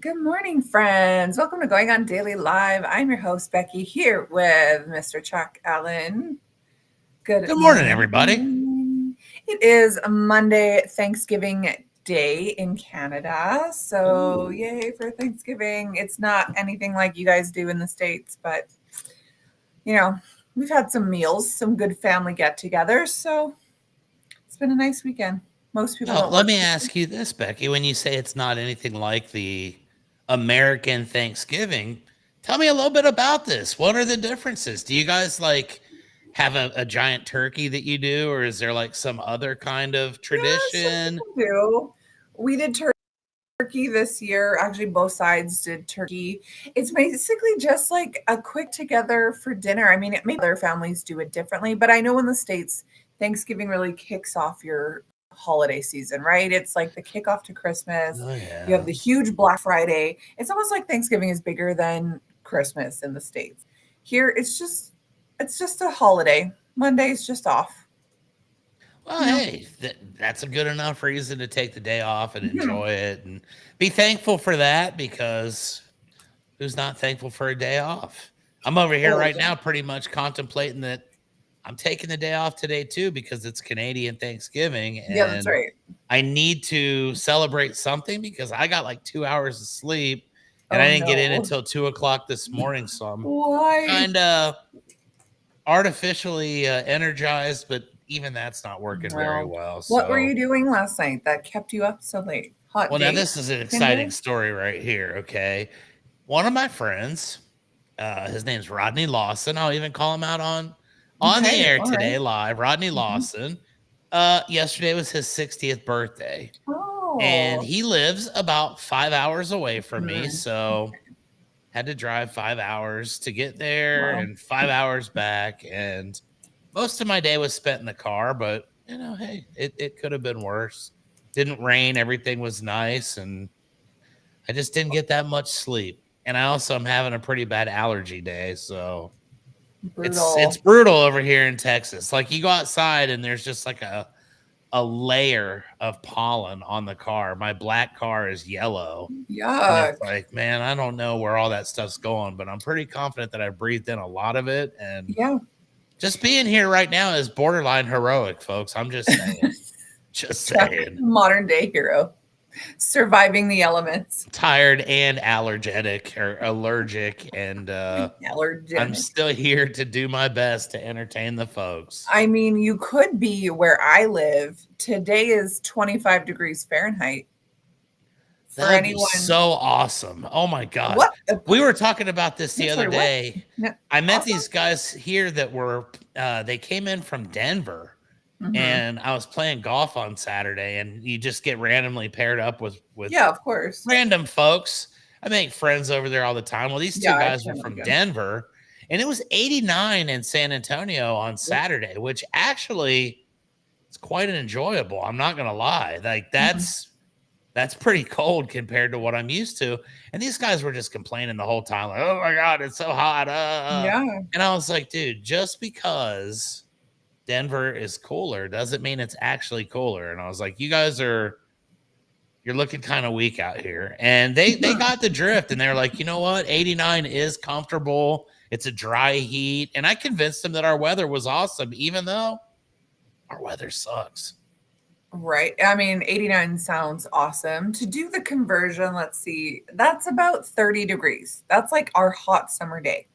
Good morning, friends. Welcome to Going On Daily Live. I'm your host, Becky, here with Mr. Chuck Allen. Good Good morning, everybody. morning. It is a Monday, Thanksgiving Day in Canada. So, yay for Thanksgiving. It's not anything like you guys do in the States, but, we've had some meals, some good family get-togethers. So, it's been a nice weekend. Most people Well, don't let work. me ask you this, Becky. When you say it's not anything like the American Thanksgiving, tell me a little bit about this. What are the differences? Do you guys have a giant turkey that you do, or is there like some other kind of Yeah, some tradition? people do. We did turkey this year. Actually, both sides did turkey. It's basically just like a quick together for dinner. I mean, it maybe other families do it differently, but I know in the States, Thanksgiving really kicks off your holiday season, right? It's like the kickoff to Christmas. Oh You have yeah. the huge Black Friday. It's almost like Thanksgiving is bigger than Christmas in the States. Here, it's just a holiday. Monday's just off. Well, You know? hey, that's a good enough reason to take the day off and Mhm. enjoy it and be thankful for that because who's not thankful for a day off? I'm over here Oh, right now pretty much contemplating that I'm taking the day off today too because it's Canadian Thanksgiving yeah, that's and right. I need to celebrate something because I got like 2 hours of sleep and Oh I didn't get in no. until 2 o'clock this morning. So I'm Why? kind of artificially energized, but even that's not working very Well, well. what were So, you doing last night that kept you up so late? Hot well, now date? this is an exciting Tinder? story right here. Okay. One of my friends, his name's Rodney Lawson. I'll even call him out on the Okay, air all right. today live. Rodney Mhm. Lawson. Yesterday was his 60th birthday, and Oh. he lives about 5 hours away from me. Mhm. So had to drive 5 hours to get there Wow. and 5 hours back. And most of my day was spent in the car, but hey, it could have been worse. Didn't rain, everything was nice, and I just didn't get that much sleep. And I also am having a pretty bad allergy day, so it's Brutal. brutal over here in Texas. Like you go outside and there's just like a layer of pollen on the car. My black car is yellow. And it's Yuck. like, man, I don't know where all that stuff's going, but I'm pretty confident that I breathed in a lot of it. And Yeah. just being here right now is borderline heroic, folks. I'm just saying. Just Chuck, saying. modern day hero. Surviving the elements. Tired and allergic, and I'm Allergenic. still here to do my best to entertain the folks. I mean, you could be where I live. Today is 25 degrees Fahrenheit. For That'd be anyone, so awesome. Oh my god. what? We were talking about this the I'm other sorry, what? day. No, I met awesome. these guys here that were they came in from Denver, Hmm. and I was playing golf on Saturday, and you just get randomly paired up with Yeah, of course. random folks. I make friends over there all the time. Well, these two Yeah, guys it's were been really from good. Denver, and it was 89 in San Antonio on Saturday, which actually it's quite an enjoyable. I'm not gonna lie. Like Mhm. that's pretty cold compared to what I'm used to. And these guys were just complaining the whole time, like, oh my God, it's so hot. Yeah, And I was like, dude, just because Denver is cooler doesn't mean it's actually cooler. And I was like, you're looking kind of weak out here. And they got the drift and they're like, you know what? 89 is comfortable. It's a dry heat. And I convinced them that our weather was awesome, even though our weather sucks. right. I mean, 89 sounds awesome. To do the conversion, let's see, that's about 30 degrees. That's like our hot summer day.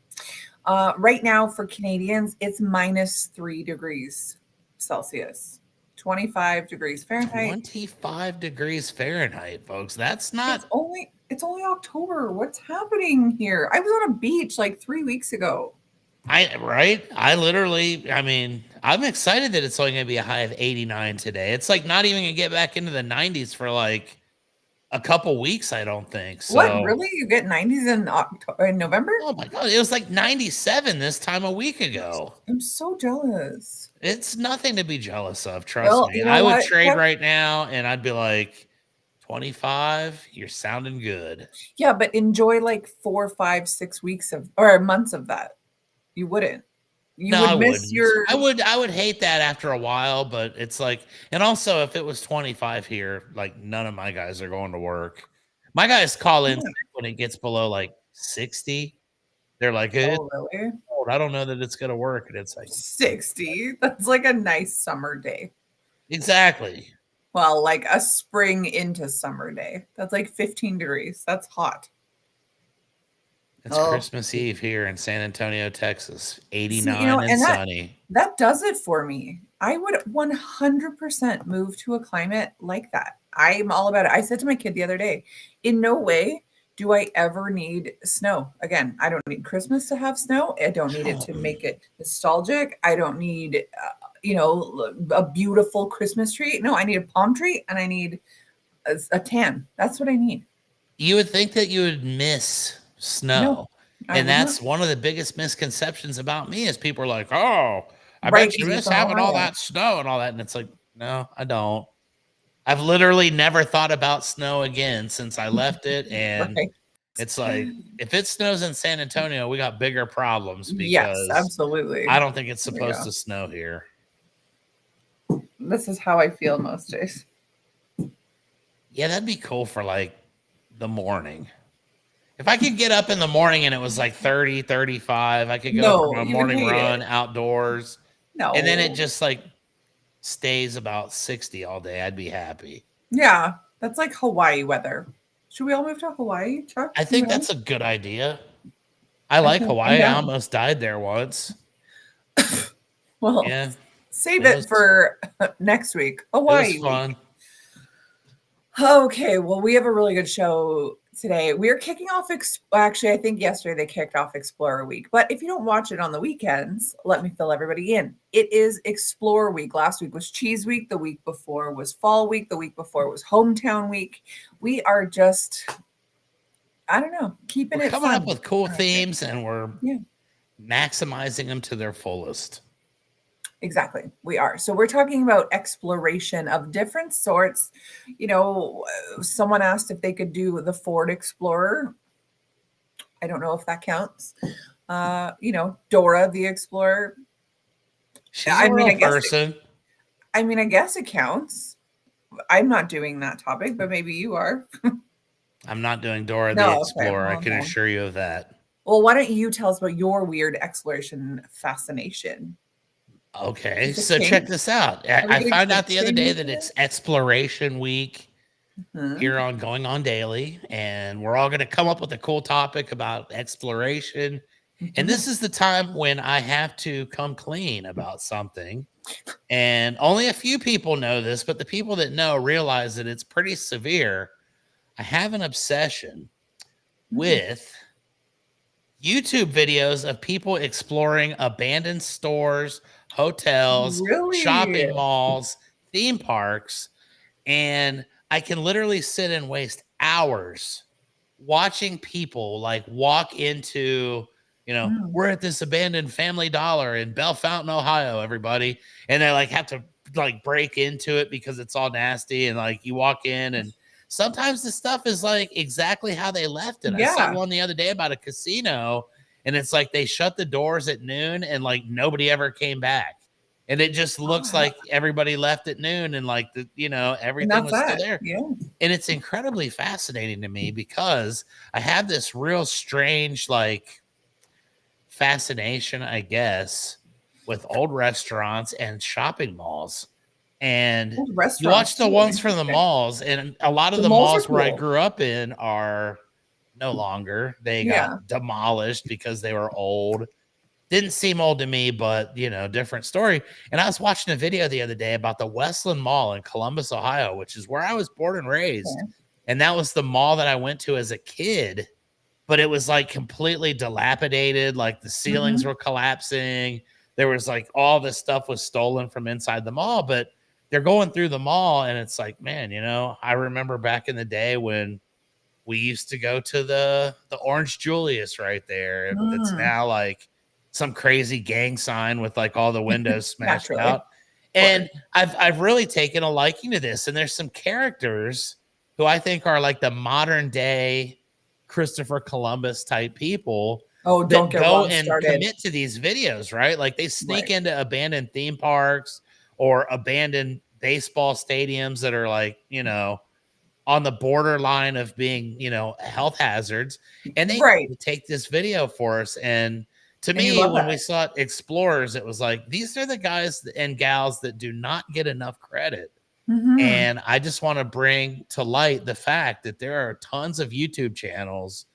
Right now for Canadians, it's -3 degrees Celsius, 25 degrees Fahrenheit. 25 degrees Fahrenheit, folks. That's not It's only October. What's happening here? I was on a beach like 3 weeks ago. I right. I literally, I mean, I'm excited that it's only going to be a high of 89 today. It's like not even going to get back into the 90s for like a couple weeks, I don't think. What, So, really? You get 90s in October, in November? oh my god, it was like 97 this time a week ago. I'm so jealous. It's nothing to be jealous of, trust Well, me. you know I would what, trade Chuck? right now and I'd be like 25, you're sounding good. Yeah, but enjoy like 4, 5, 6 weeks of or months of that. You wouldn't. You No, would I miss wouldn't. your I would hate that after a while, but it's like, and also if it was 25 here, like none of my guys are going to work. My guys call in Yeah. when it gets below like 60. They're like, it's Oh, really? cold. I don't know that it's going to work. And it's like, 60. That's like a nice summer day. exactly. Well, like a spring into summer day. That's like 15 degrees. That's hot. It's Oh, Christmas Eve here in San Antonio, Texas. see, 89 and and sunny. that does it for me. I would 100% move to a climate like that. I'm all about it. I said to my kid the other day, in no way do I ever need snow. Again, I don't need Christmas to have snow. I don't need it to make it nostalgic. I don't need, a beautiful Christmas tree. No, I need a palm tree and I need a tan. That's what I need. You would think that you would miss No, snow. I And would not. that's one of the biggest misconceptions about me is people are like, oh, I Right, bet you because you're miss from having all Ohio. that snow and all that. And it's like, no, I don't. I've literally never thought about snow again since I left it. And Right. it's like, if it snows in San Antonio, we got bigger problems Yes, because I absolutely. don't think it's There you supposed go. to snow here. This is how I feel most days. Yeah, that'd be cool for like the morning. If I could get up in the morning and it was like 30, 35, I could go for No, my you would morning hate run it. outdoors. And then it No. just like stays about 60 all day. I'd be happy. Yeah, that's like Hawaii weather. Should we all move to Hawaii, Chuck? I You think and that's a good idea. I I like think I'm Hawaii. I down. almost died there once. Well, Yeah, save it it was for next week. it was Hawaii week. fun. Okay, well, we have a really good show today. We're kicking off, actually, I think yesterday they kicked off Explorer Week. But if you don't watch it on the weekends, let me fill everybody in. It is Explorer Week. Last week was Cheese Week. The week before was Fall Week. The week before was Hometown Week. We are just, I don't know, keeping We're it coming up fun with cool around here. themes and we're Yeah. maximizing them to their fullest. Exactly. We are. So we're talking about exploration of different sorts. Someone asked if they could do the Ford Explorer. I don't know if that counts. Dora the Explorer. She's a real person. I guess it counts. I'm not doing that topic, but maybe you are. I'm not doing Dora the No, okay. Explorer. I Well, can okay. assure you of that. Well, why don't you tell us about your weird exploration fascination? Okay, Is it so a check kink? this out. Are we I getting found kink out the other day shaming that today? it's Exploration Week Hmm. here on Going On Daily, and we're all going to come up with a cool topic about exploration. And this is the time when I have to come clean about something. And only a few people know this, but the people that know realize that it's pretty severe. I have an obsession with YouTube videos of people exploring abandoned stores, hotels, Really? shopping malls, theme parks, and I can literally sit and waste hours watching people like walk into, Mm. we're at this abandoned Family Dollar in Bell Fountain, Ohio, everybody, and they like have to like break into it because it's all nasty, and like you walk in and sometimes the stuff is like exactly how they left it. I saw Yeah. one the other day about a casino, and it's like they shut the doors at noon and like nobody ever came back. And it just looks Oh, like everybody left at noon and like and everything that's was still that. there. Yeah. And it's incredibly fascinating to me because I have this real strange like fascination, I guess, with old restaurants and shopping malls. And Old you watch restaurants the too. ones from the Interesting. malls, and a lot of The the malls are malls where I cool. grew up in are no longer. They Yeah. got demolished because they were old. Didn't seem old to me, but different story. And I was watching a video the other day about the Westland Mall in Columbus, Ohio, which is where I was born and raised. Okay. And that was the mall that I went to as a kid, but it was like completely dilapidated. Like the ceilings Mhm. were collapsing. There was like all this stuff was stolen from inside the mall, but they're going through the mall and it's like, man, I remember back in the day when we used to go to the Orange Julius right there. It's Mm. now like some crazy gang sign with like all the windows smashed Naturally. out. Of course. And I've really taken a liking to this. And there's some characters who I think are like the modern day Christopher Columbus type people Oh, don't that get go Ron and started. commit to these videos, right? Like they sneak Right. into abandoned theme parks or abandoned baseball stadiums that are like, on the borderline of being, health hazards. And they Right. take this video for us. And to And you me, love when that. we saw Explorers, it was like, these are the guys and gals that do not get enough credit. Mhm. And I just want to bring to light the fact that there are tons of YouTube channels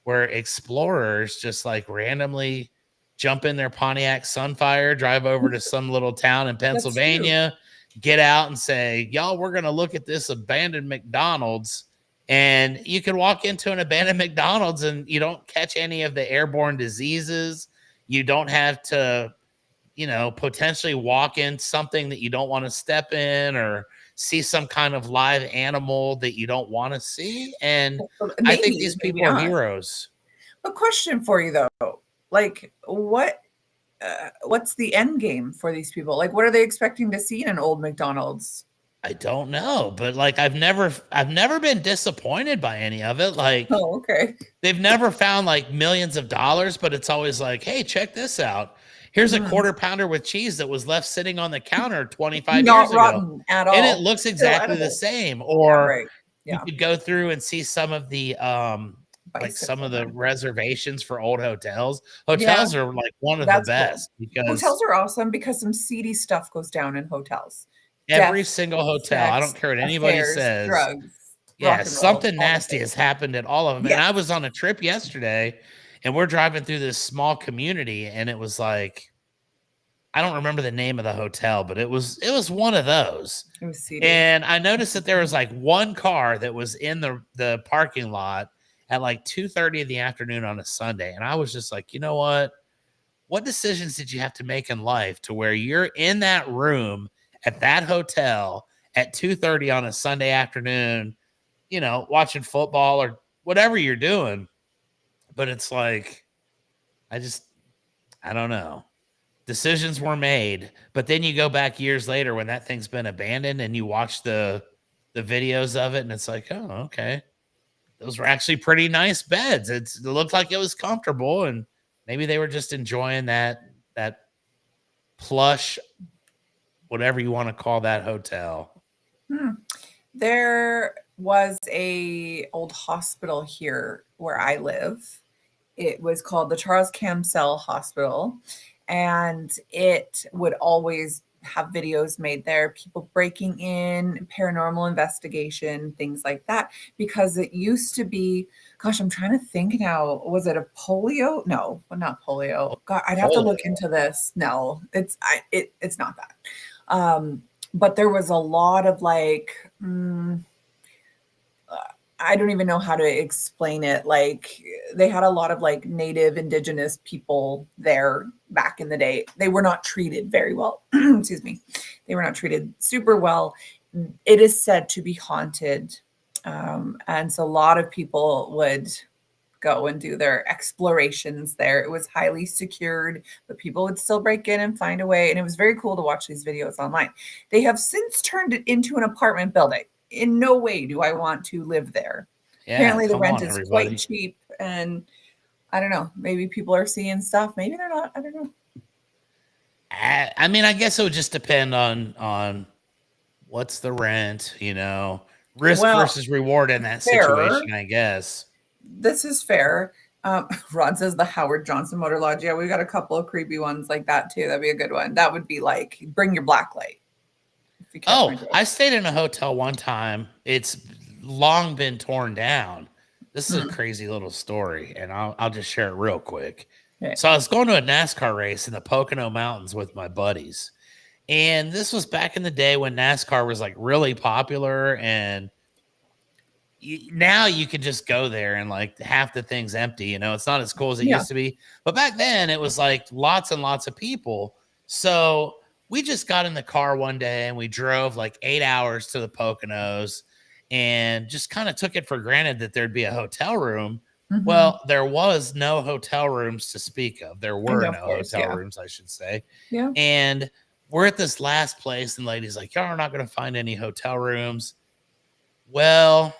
where explorers just like randomly jump in their Pontiac Sunfire, drive over to some little town in Pennsylvania, get out and say, y'all, we're going to look at this abandoned McDonald's. And you can walk into an abandoned McDonald's and you don't catch any of the airborne diseases. You don't have to, potentially walk in something that you don't want to step in, or see some kind of live animal that you don't want to see. And I think these people are heroes. A question for you though, like what's the end game for these people? Like, what are they expecting to see in an old McDonald's? I don't know, but like I've never been disappointed by any of it. Like, oh, okay. They've never found like millions of dollars, but it's always like, hey, check this out. Here's a quarter pounder with cheese that was left sitting on the counter 25 Not years ago. rotten at all. And it looks exactly the same. Or you could go through and see some of the like some of the reservations for old hotels. Hotels are like one of the best because hotels are awesome because some seedy stuff goes down in hotels. Every single hotel, I don't care what anybody says. Drugs. Yeah, something nasty has happened at all of them. Yes. And I was on a trip yesterday and we're driving through this small community and it was like, I don't remember the name of the hotel, but it was one of those. It was seedy. And I noticed that there was like one car that was in the parking lot at like 2:30 in the afternoon on a Sunday. And I was just like, you know what? What decisions did you have to make in life to where you're in that room at that hotel at 2:30 on a Sunday afternoon, watching football or whatever you're doing? But it's like, I don't know. Decisions were made, but then you go back years later when that thing's been abandoned and you watch the videos of it and it's like, oh, okay. Those were actually pretty nice beds. It looked like it was comfortable and maybe they were just enjoying that plush, whatever you want to call that hotel. There was a old hospital here where I live. It was called the Charles Camsell Hospital, and it would always have videos made there, people breaking in, paranormal investigation, things like that, because it used to be, gosh, I'm trying to think now, was it a polio? No, not polio. God, I'd have to look into this. No, it's not that. But there was a lot of like, I don't even know how to explain it. Like they had a lot of like native indigenous people there back in the day. They were not treated very well. Excuse me. They were not treated super well. It is said to be haunted. And so a lot of people would go and do their explorations there. It was highly secured, but people would still break in and find a way. And it was very cool to watch these videos online. They have since turned it into an apartment building. In no way do I want to live there. Yeah, apparently the rent is quite cheap, and I don't know, maybe people are seeing stuff, maybe they're not. I don't know. I mean, I guess it would just depend on what's the rent, risk versus reward in that situation, I guess. This is fair. Rod says the Howard Johnson Motor Lodge. Yeah, we got a couple of creepy ones like that too. That'd be a good one. That would be like, bring your black light. Oh, I stayed in a hotel one time. It's long been torn down. This is a crazy little story, and I'll just share it real quick. Okay. So I was going to a NASCAR race in the Pocono Mountains with my buddies. And this was back in the day when NASCAR was like really popular, and now you can just go there and like half the thing's empty. It's not as cool as it used to be. But back then it was like lots and lots of people. So we just got in the car one day and we drove like 8 hours to the Poconos and just kind of took it for granted that there'd be a hotel room. Mm-hmm. Well, there was no hotel rooms to speak of. There were no hotel rooms, I should say. Yeah. And we're at this last place and the lady's like, y'all are not going to find any hotel rooms. Well,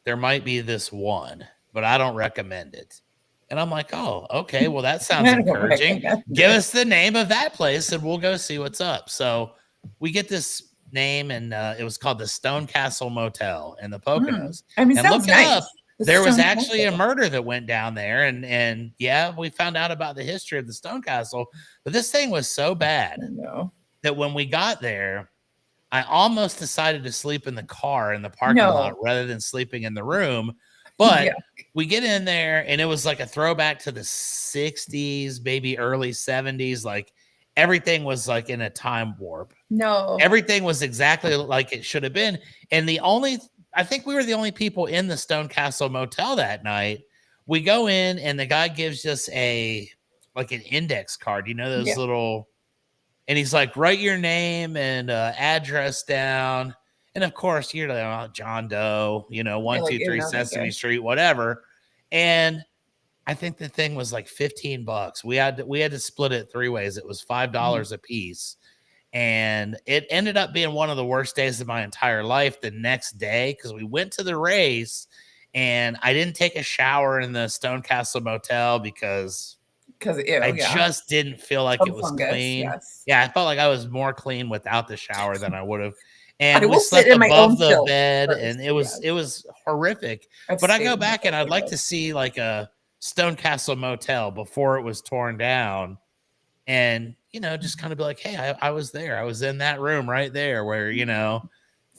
there might be this one, but I don't recommend it. And I'm like, oh, okay, well, that sounds encouraging. Give us the name of that place and we'll go see what's up. So we get this name, and it was called the Stone Castle Motel in the Poconos. I mean, And sounds look it up. nice. The There was Stone actually a Castle. murder that went down there, and yeah, we found out about the history of the Stone Castle. But this thing was so bad that when we got there, I almost decided to sleep in the car in the parking lot rather than sleeping in the room. But we get in there, and it was like a throwback to the 60s, maybe early 70s. Like everything was like in a time warp. Everything was exactly like it should have been. And I think we were the only people in the Stone Castle Motel that night. We go in, and the guy gives us an index card, those little, and he's like, write your name and address down. And of course, you're like, John Doe, 123 Sesame Street, whatever. And I think the thing was like $15. We had to split it 3 ways. It was $5 a piece. And it ended up being one of the worst days of my entire life the next day, because we went to the race and I didn't take a shower in the Stone Castle Motel because I just didn't feel like it was clean. Yeah, I felt like I was more clean without the shower than I would have. And we slept above the bed, and it was horrific. But I go back and I'd like to see like a Stone Castle Motel before it was torn down. And, just kind of be like, hey, I was there. I was in that room right there where,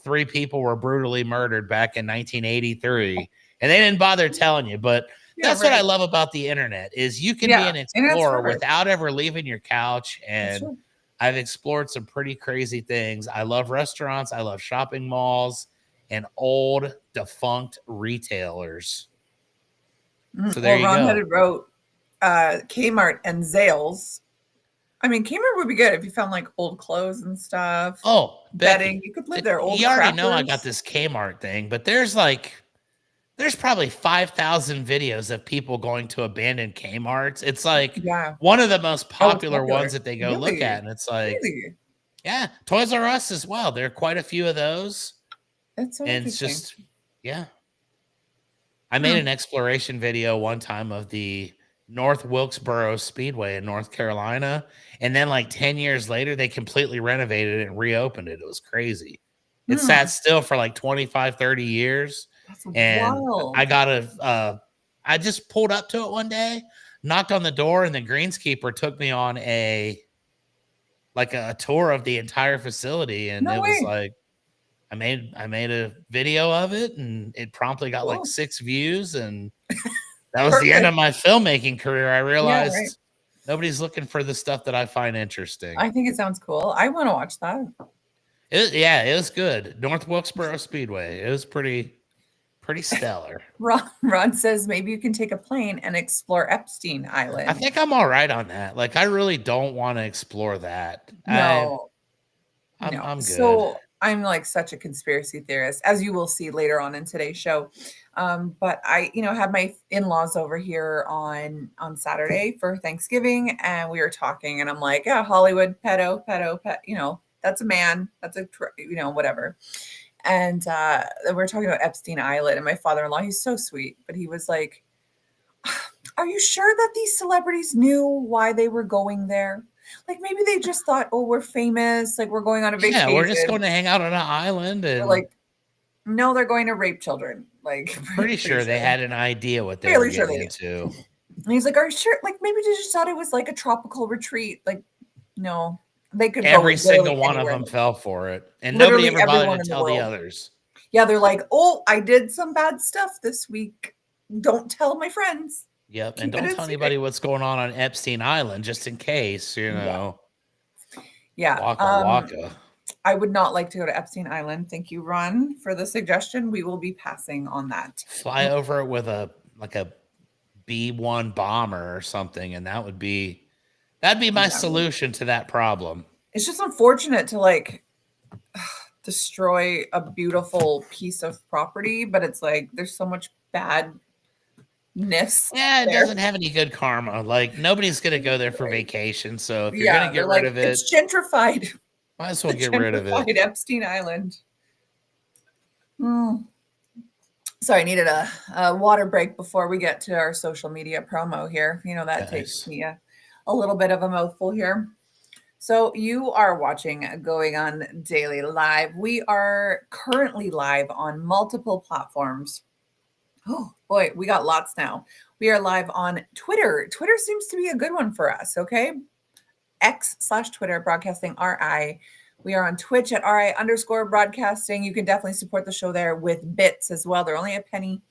3 people were brutally murdered back in 1983. And they didn't bother telling you. But that's what I love about the internet is you can be an explorer without ever leaving your couch. And I've explored some pretty crazy things. I love restaurants. I love shopping malls and old defunct retailers. So there you go. Ron wrote Kmart and Zales. I mean, Kmart would be good if you found like old clothes and stuff. Oh, bedding. You could live there. Old you already know I got this Kmart thing, but there's probably 5,000 videos of people going to abandoned Kmarts. It's like one of the most popular ones that they go look at. And it's like, yeah, Toys R Us as well. There are quite a few of those. That's so interesting. It's just, I made an exploration video one time of the North Wilkesboro Speedway in North Carolina. And then like 10 years later, they completely renovated it and reopened it. It was crazy. It sat still for like 25, 30 years. That's and wild. I just pulled up to it one day, knocked on the door, and the greenskeeper took me on a tour of the entire facility. And was like, I made a video of it, and it promptly got like 6 views, and that was the end of my filmmaking career. I realized nobody's looking for the stuff that I find interesting. I think it sounds cool. I want to watch that. It was good. North Wilkesboro Speedway. It was pretty stellar. Ron says maybe you can take a plane and explore Epstein Island. I think I'm all right on that. Like, I really don't want to explore that. No. I'm good. So I'm like such a conspiracy theorist, as you will see later on in today's show. But I, had my in-laws over here on Saturday for Thanksgiving, and we were talking, and I'm like, yeah, Hollywood pedo, that's a man, that's a, whatever. And we're talking about Epstein Island, and my father-in-law, he's so sweet, but he was like, are you sure that these celebrities knew why they were going there? Like, maybe they just thought, oh, we're famous, like we're going on a vacation. Yeah, we're just going to hang out on an island. And like, no, they're going to rape children. Like, pretty sure they had an idea what they were getting into. And he's like, are you sure? Like, maybe they just thought it was like a tropical retreat. Like, no. They could every single one of them fell for it, and nobody ever bothered to tell the others. Yeah, they're like, "Oh, I did some bad stuff this week. Don't tell my friends." Yep, and don't tell anybody what's going on Epstein Island, just in case, Yeah. Waka. I would not like to go to Epstein Island. Thank you, Ron, for the suggestion. We will be passing on that. Fly over it with a B-1 bomber or something, and that'd be my solution to that problem. It's just unfortunate to destroy a beautiful piece of property, but it's like there's so much badness. Yeah, it doesn't have any good karma. Like, nobody's gonna go there for vacation. So if you're gonna get rid of it, it's gentrified. Might as well get rid of it. Epstein Island. Sorry, I needed a water break before we get to our social media promo here. That takes me a little bit of a mouthful here. So you are watching Going On Daily Live. We are currently live on multiple platforms. Oh boy, we got lots now. We are live on Twitter. Twitter seems to be a good one for us, okay? X/Twitter, broadcasting RI. We are on Twitch at RI_broadcasting. You can definitely support the show there with bits as well. They're only a penny.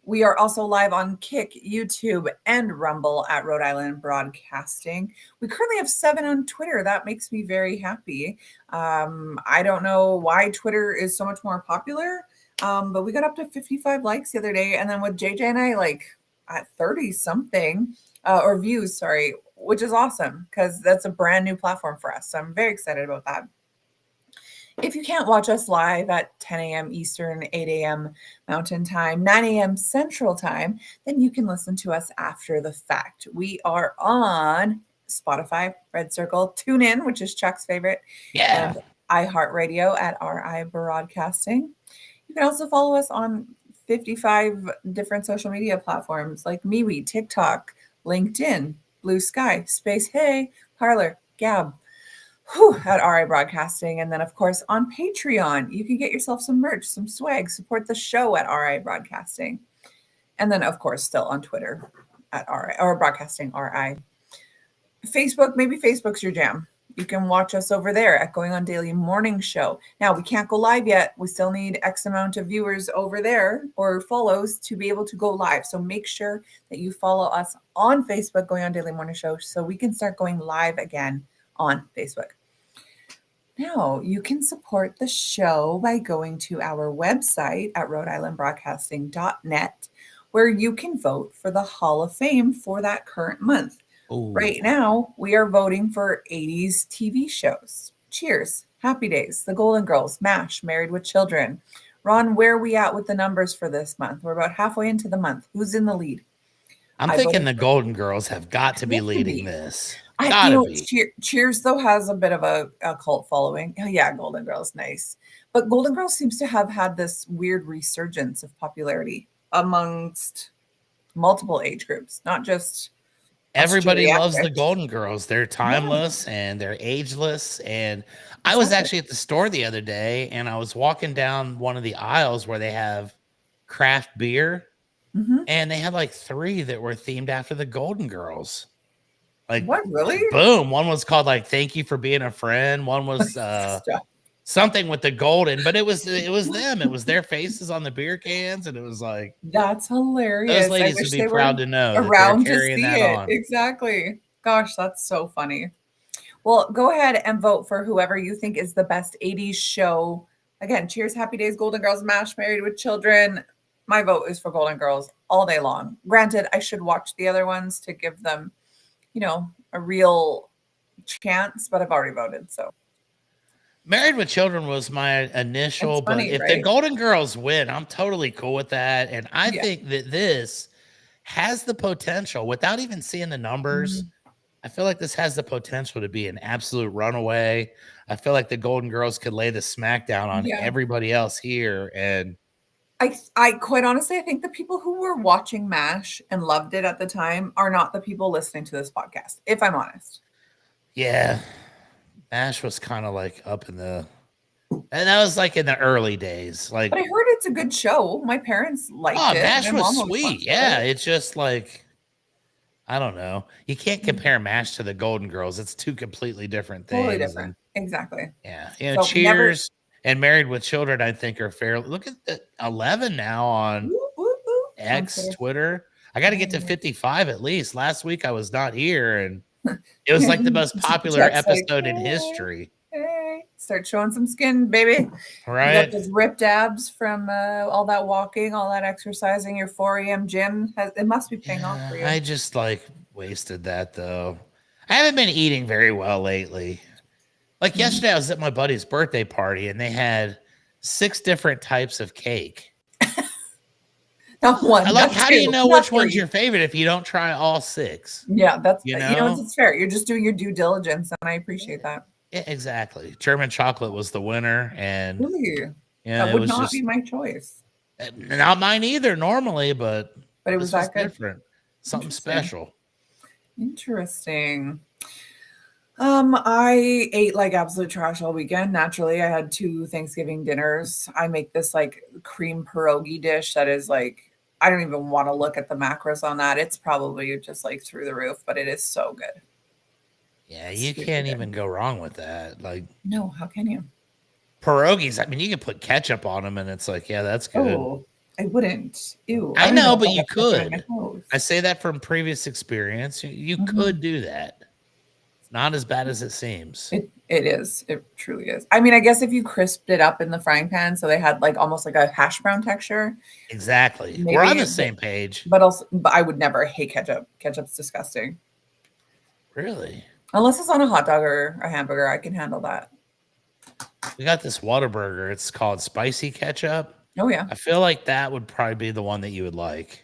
We are also live on Kick, YouTube, and Rumble at Rhode Island Broadcasting. We currently have 7 on Twitter. That makes me very happy. I don't know why Twitter is so much more popular, but we got up to 55 likes the other day. And then with JJ and I, like at 30 something, or views, sorry, which is awesome because that's a brand new platform for us. So I'm very excited about that. If you can't watch us live at 10 a.m. Eastern, 8 a.m. Mountain Time, 9 a.m. Central Time, then you can listen to us after the fact. We are on Spotify, Red Circle, TuneIn, which is Chuck's favorite, and iHeartRadio at RIBroadcasting. You can also follow us on 55 different social media platforms like MeWe, TikTok, LinkedIn, Blue Sky, Space Hey, Parler, Gab. At RI Broadcasting. And then, of course, on Patreon, you can get yourself some merch, some swag, support the show at RI Broadcasting. And then, of course, still on Twitter at RI or Broadcasting RI. Facebook, maybe Facebook's your jam. You can watch us over there at Going On Daily Morning Show. Now, we can't go live yet. We still need X amount of viewers over there or follows to be able to go live. So make sure that you follow us on Facebook, Going On Daily Morning Show, so we can start going live again on Facebook. Now, you can support the show by going to our website at RhodeIslandBroadcasting.net, where you can vote for the Hall of Fame for that current month. Ooh. Right now, we are voting for 80s TV shows. Cheers, Happy Days, The Golden Girls, MASH, Married with Children. Ron, where are we at with the numbers for this month? We're about halfway into the month. Who's in the lead? I'm thinking the Golden Girls have got to be leading this. Cheers, though, has a bit of a cult following. Oh, yeah, Golden Girls, nice. But Golden Girls seems to have had this weird resurgence of popularity amongst multiple age groups, not just everybody loves the Golden Girls. They're timeless and they're ageless. And I was actually at the store the other day, and I was walking down one of the aisles where they have craft beer. Mm-hmm. And they had like 3 that were themed after the Golden Girls. Like, what, really? Boom. One was called like "Thank You for Being a Friend." One was something with the golden, but it was them. It was their faces on the beer cans, and it was like, that's hilarious. Those ladies would be proud to know around that they're carrying to see that on. Exactly. Gosh, that's so funny. Well, go ahead and vote for whoever you think is the best 80s show. Again, Cheers, Happy Days, Golden Girls, MASH, Married with Children. My vote is for Golden Girls all day long. Granted, I should watch the other ones to give them, a real chance, but I've already voted. So Married with Children was my initial, but if the Golden Girls win, I'm totally cool with that. And I think that this has the potential, without even seeing the numbers, I feel like this has the potential to be an absolute runaway. I feel like the Golden Girls could lay the smackdown on everybody else here. And I quite honestly, I think the people who were watching MASH and loved it at the time are not the people listening to this podcast, if I'm honest. Yeah. MASH was kind of like up in the, and that was like in the early days. Like, but I heard it's a good show. My parents liked it. MASH was sweet. Yeah. It's just like, I don't know. You can't compare MASH to the Golden Girls. It's 2 completely different things. Totally different. Exactly. Yeah. So Cheers and Married with Children, I think, are fair. Look at the 11 now on X, Twitter. I got to get to 55 at least. Last week I was not here, and it was like the most popular episode in history. Hey, start showing some skin, baby. Right. You got those ripped abs from all that walking, all that exercising. Your 4 a.m. gym, it must be paying off for you. I just wasted that, though. I haven't been eating very well lately. Like yesterday, I was at my buddy's birthday party, and they had 6 different types of cake. Not one. How do you know which one's your favorite if you don't try all 6? Yeah, that's it's fair. You're just doing your due diligence, and I appreciate that. Yeah, exactly. German chocolate was the winner, and really, that would not be my choice. Not mine either, normally, but it was that good. Different, something special. Interesting. I ate like absolute trash all weekend. Naturally, I had 2 Thanksgiving dinners. I make this like cream pierogi dish that is like, I don't even want to look at the macros on that. It's probably just like through the roof, but it is so good. Yeah, you Super can't good. even go wrong with that. Like No, how can you? pierogies, I mean, you can put ketchup on them and it's like, yeah, that's good. Oh, I wouldn't. Ew, I I don't even know, know if but I you have ketchup in my could. I house. say that from previous experience. You Mhm. could do that. It's not as bad as it seems. It is. It truly is. I mean, I guess if you crisped it up in the frying pan so they had like almost like a hash brown texture, Exactly. We're on maybe, the same page. but also, but I would never hate ketchup. Ketchup's disgusting. Really? Unless it's on a hot dog or a hamburger, I can handle that. We got this Whataburger. It's called spicy ketchup. Oh yeah. I feel like that would probably be the one that you would like.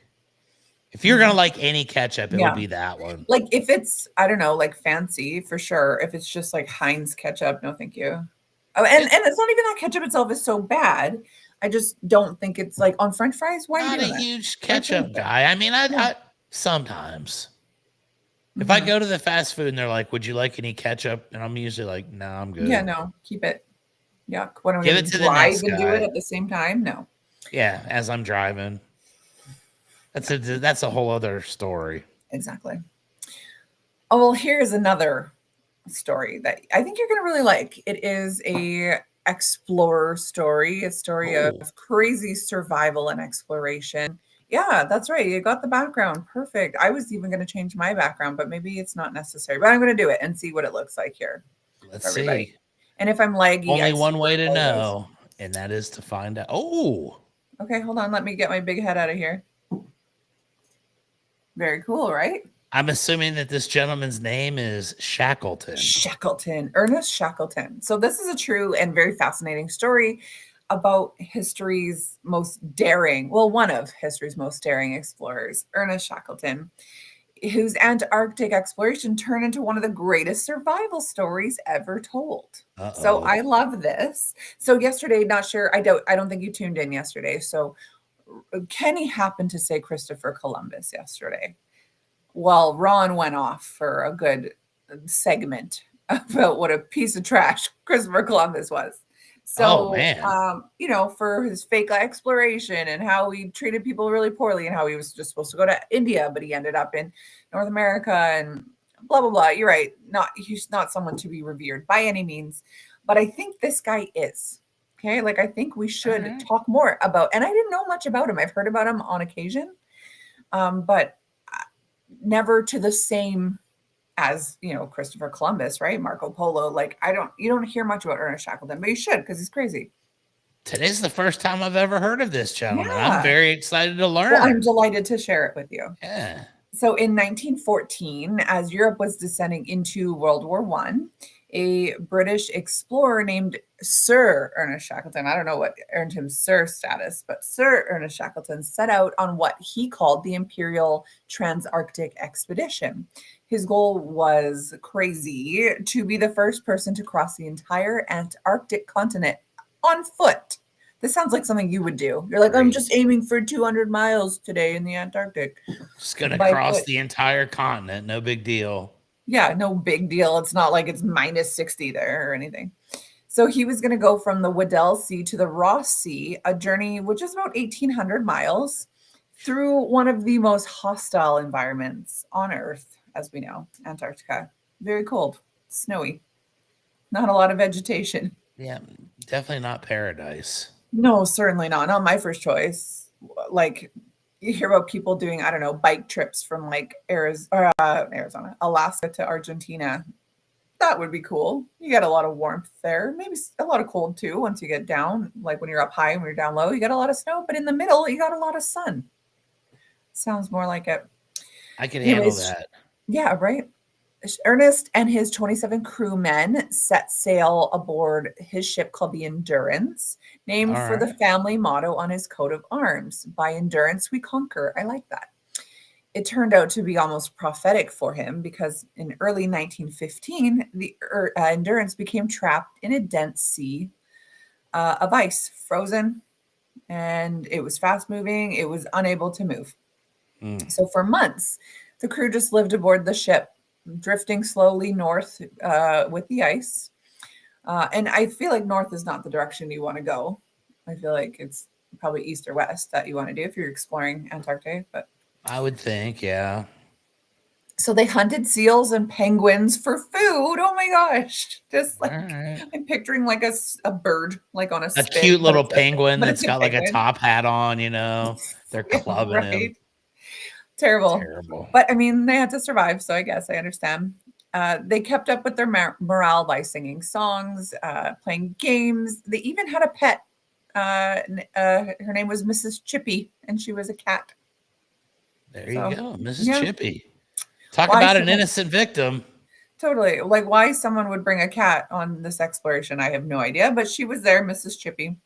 If you're gonna Mm. like any ketchup, it would Yeah. be that one. Like if it's, I don't know, like fancy for sure. If it's just like Heinz ketchup, no thank you. Oh, and It, it's not even that ketchup itself is so bad. I just don't think it's like on French fries. Why are you not a doing that? huge Why are you putting it ketchup there? guy. I mean, Yeah. I sometimes if I Mhm. go to the fast food and they're like, "Would you like any ketchup?" and I'm usually like, "No, I'm Yeah, good." no, keep it. Yuck. What am I Give gonna it to the drive next and do it guy. at the same time? No. Yeah, as I'm driving. That's a whole other story. Exactly. Oh, well, here's another story that I think you're gonna really like. It is a explorer story, a story of Oh, crazy survival and exploration. Yeah, that's right. You got the background. Perfect. I was even gonna change my background, but maybe it's not necessary. But I'm gonna do it and see what it looks like here let's for everybody. see. And if I'm laggy, I Only one super way to apologize. know, and that is to find out. Oh, Okay, hold on. Let me get my big head out of here. Very cool, right? I'm assuming that this gentleman's name is Shackleton. Shackleton, Ernest Shackleton. So, this is a true and very fascinating story about history's most daring, well, one of history's most daring explorers, Ernest Shackleton, whose Antarctic exploration turned into one of the greatest survival stories ever told. So, Uh-oh. I love this. So, yesterday, not sure, I don't think you tuned in yesterday. So, Kenny happened to say Christopher Columbus yesterday. Well, Ron went off for a good segment about what a piece of trash Christopher Columbus was. Oh, So, man. for his fake exploration and how he treated people really poorly and how he was just supposed to go to India, but he ended up in North America and blah blah blah. You're right. Not he's not someone to be revered by any means, but I think this guy is. Okay, like I think we All should right. talk more about. And I didn't know much about him. I've heard about him on occasion, but never to the same as Christopher Columbus, right? Marco Polo. Like you don't hear much about Ernest Shackleton, but you should because he's crazy. Today's the first time I've ever heard of this gentleman. I'm Yeah. very excited to Well, I'm learn. delighted to share it with you. Yeah. So in 1914, as Europe was descending into World War One, a British explorer named Sir Ernest Shackleton, I don't know what earned him Sir status, but Sir Ernest Shackleton set out on what he called the Imperial Transarctic Expedition. His goal was crazy to be the first person to cross the entire Antarctic continent on foot. This sounds like something you would do. You're like, I'm just Crazy. aiming for 200 miles today in the Antarctic Just gonna by cross foot. the entire continent. No big deal. Yeah, no big deal. It's not like it's minus 60 there or anything. So he was going to go from the Weddell Sea to the Ross Sea, a journey which is about 1,800 miles through one of the most hostile environments on Earth, as we know, Antarctica. Very cold, snowy, not a lot of vegetation. Yeah, definitely not paradise. No, certainly not. Not my first choice. Like you hear about people doing, I don't know, bike trips from like Arizona, Alaska to Argentina. That would be cool. You get a lot of warmth there, maybe a lot of cold too once you get down. Like when you're up high and when you're down low, you got a lot of snow, but in the middle, you got a lot of sun. Sounds more like it. I can handle Anyways, that. yeah, right. Ernest and his 27 crewmen set sail aboard his ship called the Endurance, All named for the right. family motto on his coat of arms: By endurance we conquer. I like that. It turned out to be almost prophetic for him because in early 1915, the Endurance became trapped in a dense sea of ice, frozen, and it was fast moving. It was unable to move. Mm. So for months, the crew just lived aboard the ship, drifting slowly north with the ice. And I feel like north is not the direction you want to go. I feel like it's probably east or west that you want to do if you're exploring Antarctica. But I would think, yeah. so they hunted seals and penguins for food. Oh my gosh. Just All like right. I'm picturing like a bird, like on a A spit, cute little penguin but that's it's a got like a penguin. top hat on, you know. They're Yeah, clubbing him. right. Terrible. Terrible. But I mean, they had to survive. So I guess I understand. They kept up with their morale by singing songs, playing games. They even had a pet. Her name was Mrs. Chippy, and she was a cat. There you So, go, Mrs. yeah. Chippy. Talk Why about an someone, innocent victim. totally. Like, why someone would bring a cat on this exploration, I have no idea. But she was there, Mrs. Chippy.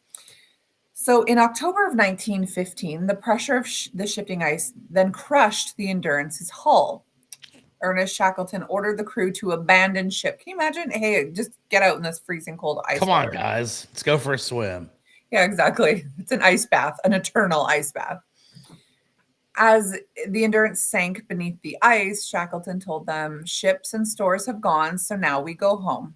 So, in October of 1915, the pressure of the shifting ice then crushed the Endurance's hull. Ernest Shackleton ordered the crew to abandon ship. Can you imagine? Hey, just get out in this freezing cold ice Come on, water. guys. Let's go for a swim. Yeah, exactly. It's an ice bath, an eternal ice bath. As the Endurance sank beneath the ice, Shackleton told them, ships and stores have gone, so now we go home.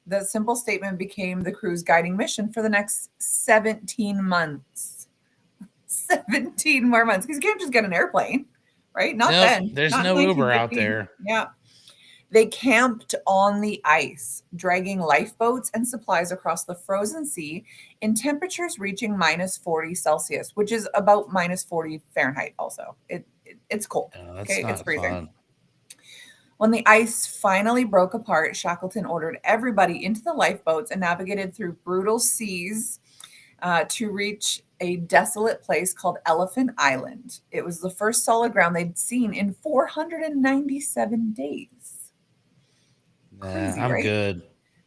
The simple statement became the crew's guiding mission for the next 17 months. 17 more months. Because you can't just get an airplane, right? Not Nope. then. There's Not in no Uber out 1915. there. Yeah. They camped on the ice, dragging lifeboats and supplies across the frozen sea in temperatures reaching minus 40 Celsius, which is about minus 40 Fahrenheit also. It's cold. No, that's Okay, it's not freezing. fun. When the ice finally broke apart, Shackleton ordered everybody into the lifeboats and navigated through brutal seas to reach a desolate place called Elephant Island. It was the first solid ground they'd seen in 497 days. Crazy, I'm right? good.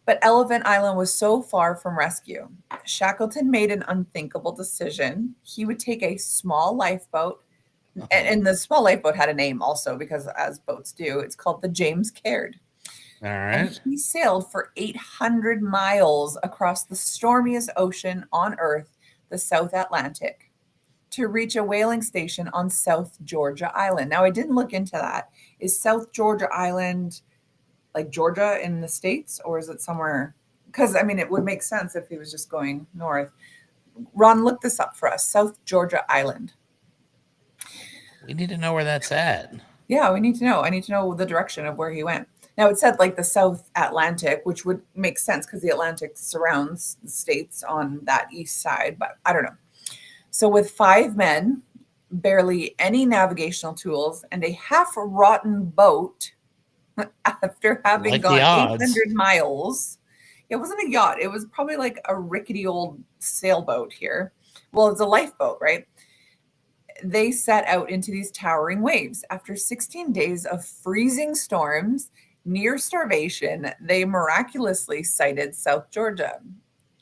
But Elephant Island was so far from rescue. Shackleton made an unthinkable decision. He would take a small lifeboat, and the small lifeboat had a name also because, as boats do, it's called the James Caird. All And right. he sailed for 800 miles across the stormiest ocean on Earth, the South Atlantic, to reach a whaling station on South Georgia Island. Now, I didn't look into that. Is South Georgia Island like Georgia in the States, or is it somewhere? Because I mean, it would make sense if he was just going north. Ron, look this up for us. South Georgia Island. We need to know where that's at. Yeah, we need to know. I need to know the direction of where he went. Now it said like the South Atlantic, which would make sense because the Atlantic surrounds the states on that east side, but I don't know. So with 5 men, barely any navigational tools, and a half-rotten boat, after having Like the gone odds. 800 miles, it wasn't a yacht. It was probably like a rickety old sailboat here. Well, it's a lifeboat, right? They set out into these towering waves. After 16 days of freezing storms, near starvation, they miraculously sighted South Georgia.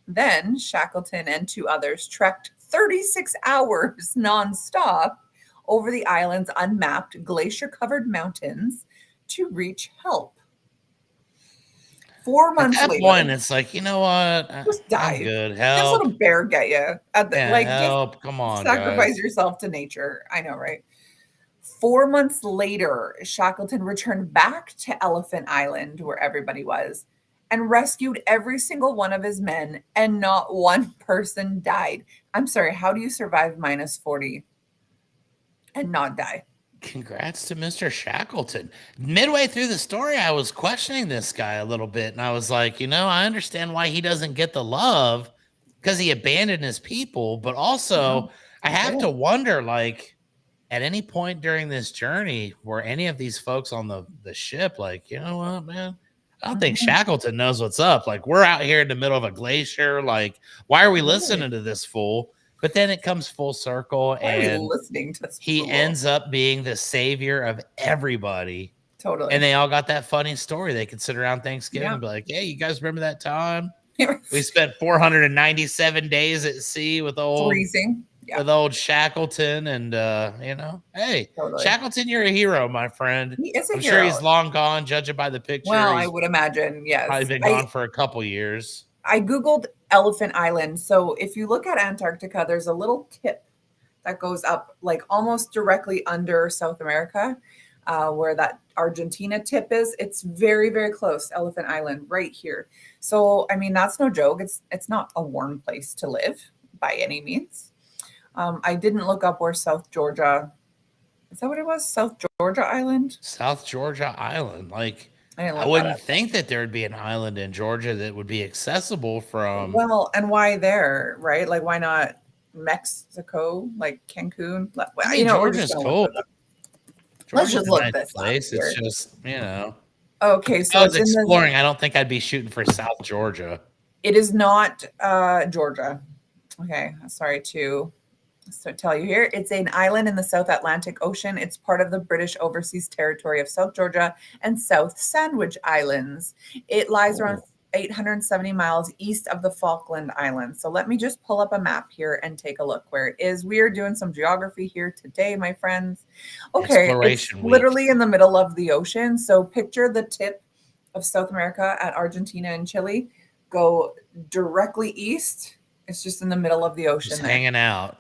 Then Shackleton and 2 others trekked 36 hours nonstop over the island's unmapped, glacier covered mountains to reach help. 4 At months that later, point, it's like, you know what? just I'm dive. good. Just let a Help. bear get you. Yeah, Like, just help. Come on, sacrifice guys. yourself to nature. I know, right? 4 months later, Shackleton returned back to Elephant Island, where everybody was, and rescued every single one of his men, and not one person died. I'm sorry, how do you survive minus 40 and not die? Congrats to Mr. Shackleton. Midway through the story, I was questioning this guy a little bit, and I was like, I understand why he doesn't get the love because he abandoned his people, but also No, I he have to didn't. wonder, like, at any point during this journey, were any of these folks on the ship like, you know what, man? I don't think Mhm. Shackleton knows what's up. Like, we're out here in the middle of a glacier. Like, why are we Really? listening to this fool? But then it comes full circle, Why are we and listening to this he fool? ends up being the savior of everybody. And Totally. they all got that funny story. They could sit around Thanksgiving Yeah. and be like, hey, you guys remember that time we spent 497 days at sea Freezing. Yeah, with old Shackleton? And hey, totally. Shackleton, you're a hero, my friend. He is a I'm sure hero. he's long gone, judging by the picture. Well, I He's would imagine, probably yes. been I gone for a couple years. I googled Elephant Island. So if you look at Antarctica, there's a little tip that goes up like almost directly under South America. where that Argentina tip is. It's very, very close, Elephant Island, right here. So, I mean, that's no joke. It's not a warm place to live by any means. I didn't look up where South Georgia, is that what it was? South Georgia Island? South Georgia Island. Like, I didn't I look that wouldn't up. think that there would be an island in Georgia that would be accessible from. Well, and why there, right? Like, why not Mexico, like Cancun? I You mean, know, we're just Georgia's going to look cool. this up. Let's Georgia's just a look nice this up place. It's here. just, Okay, if so I was it's in the, exploring, I don't think I'd be shooting for South Georgia. it is not Georgia. Okay, sorry to tell you here. It's an island in the South Atlantic Ocean. It's part of the British Overseas Territory of South Georgia and South Sandwich Islands. It lies around 870 miles east of the Falkland Islands. So let me just pull up a map here and take a look where it is. We are doing some geography here today, my friends. Okay, Exploration it's week. literally in the middle of the ocean. So picture the tip of South America at Argentina and Chile. Go directly east. It's just in the middle of the ocean Just there. hanging out.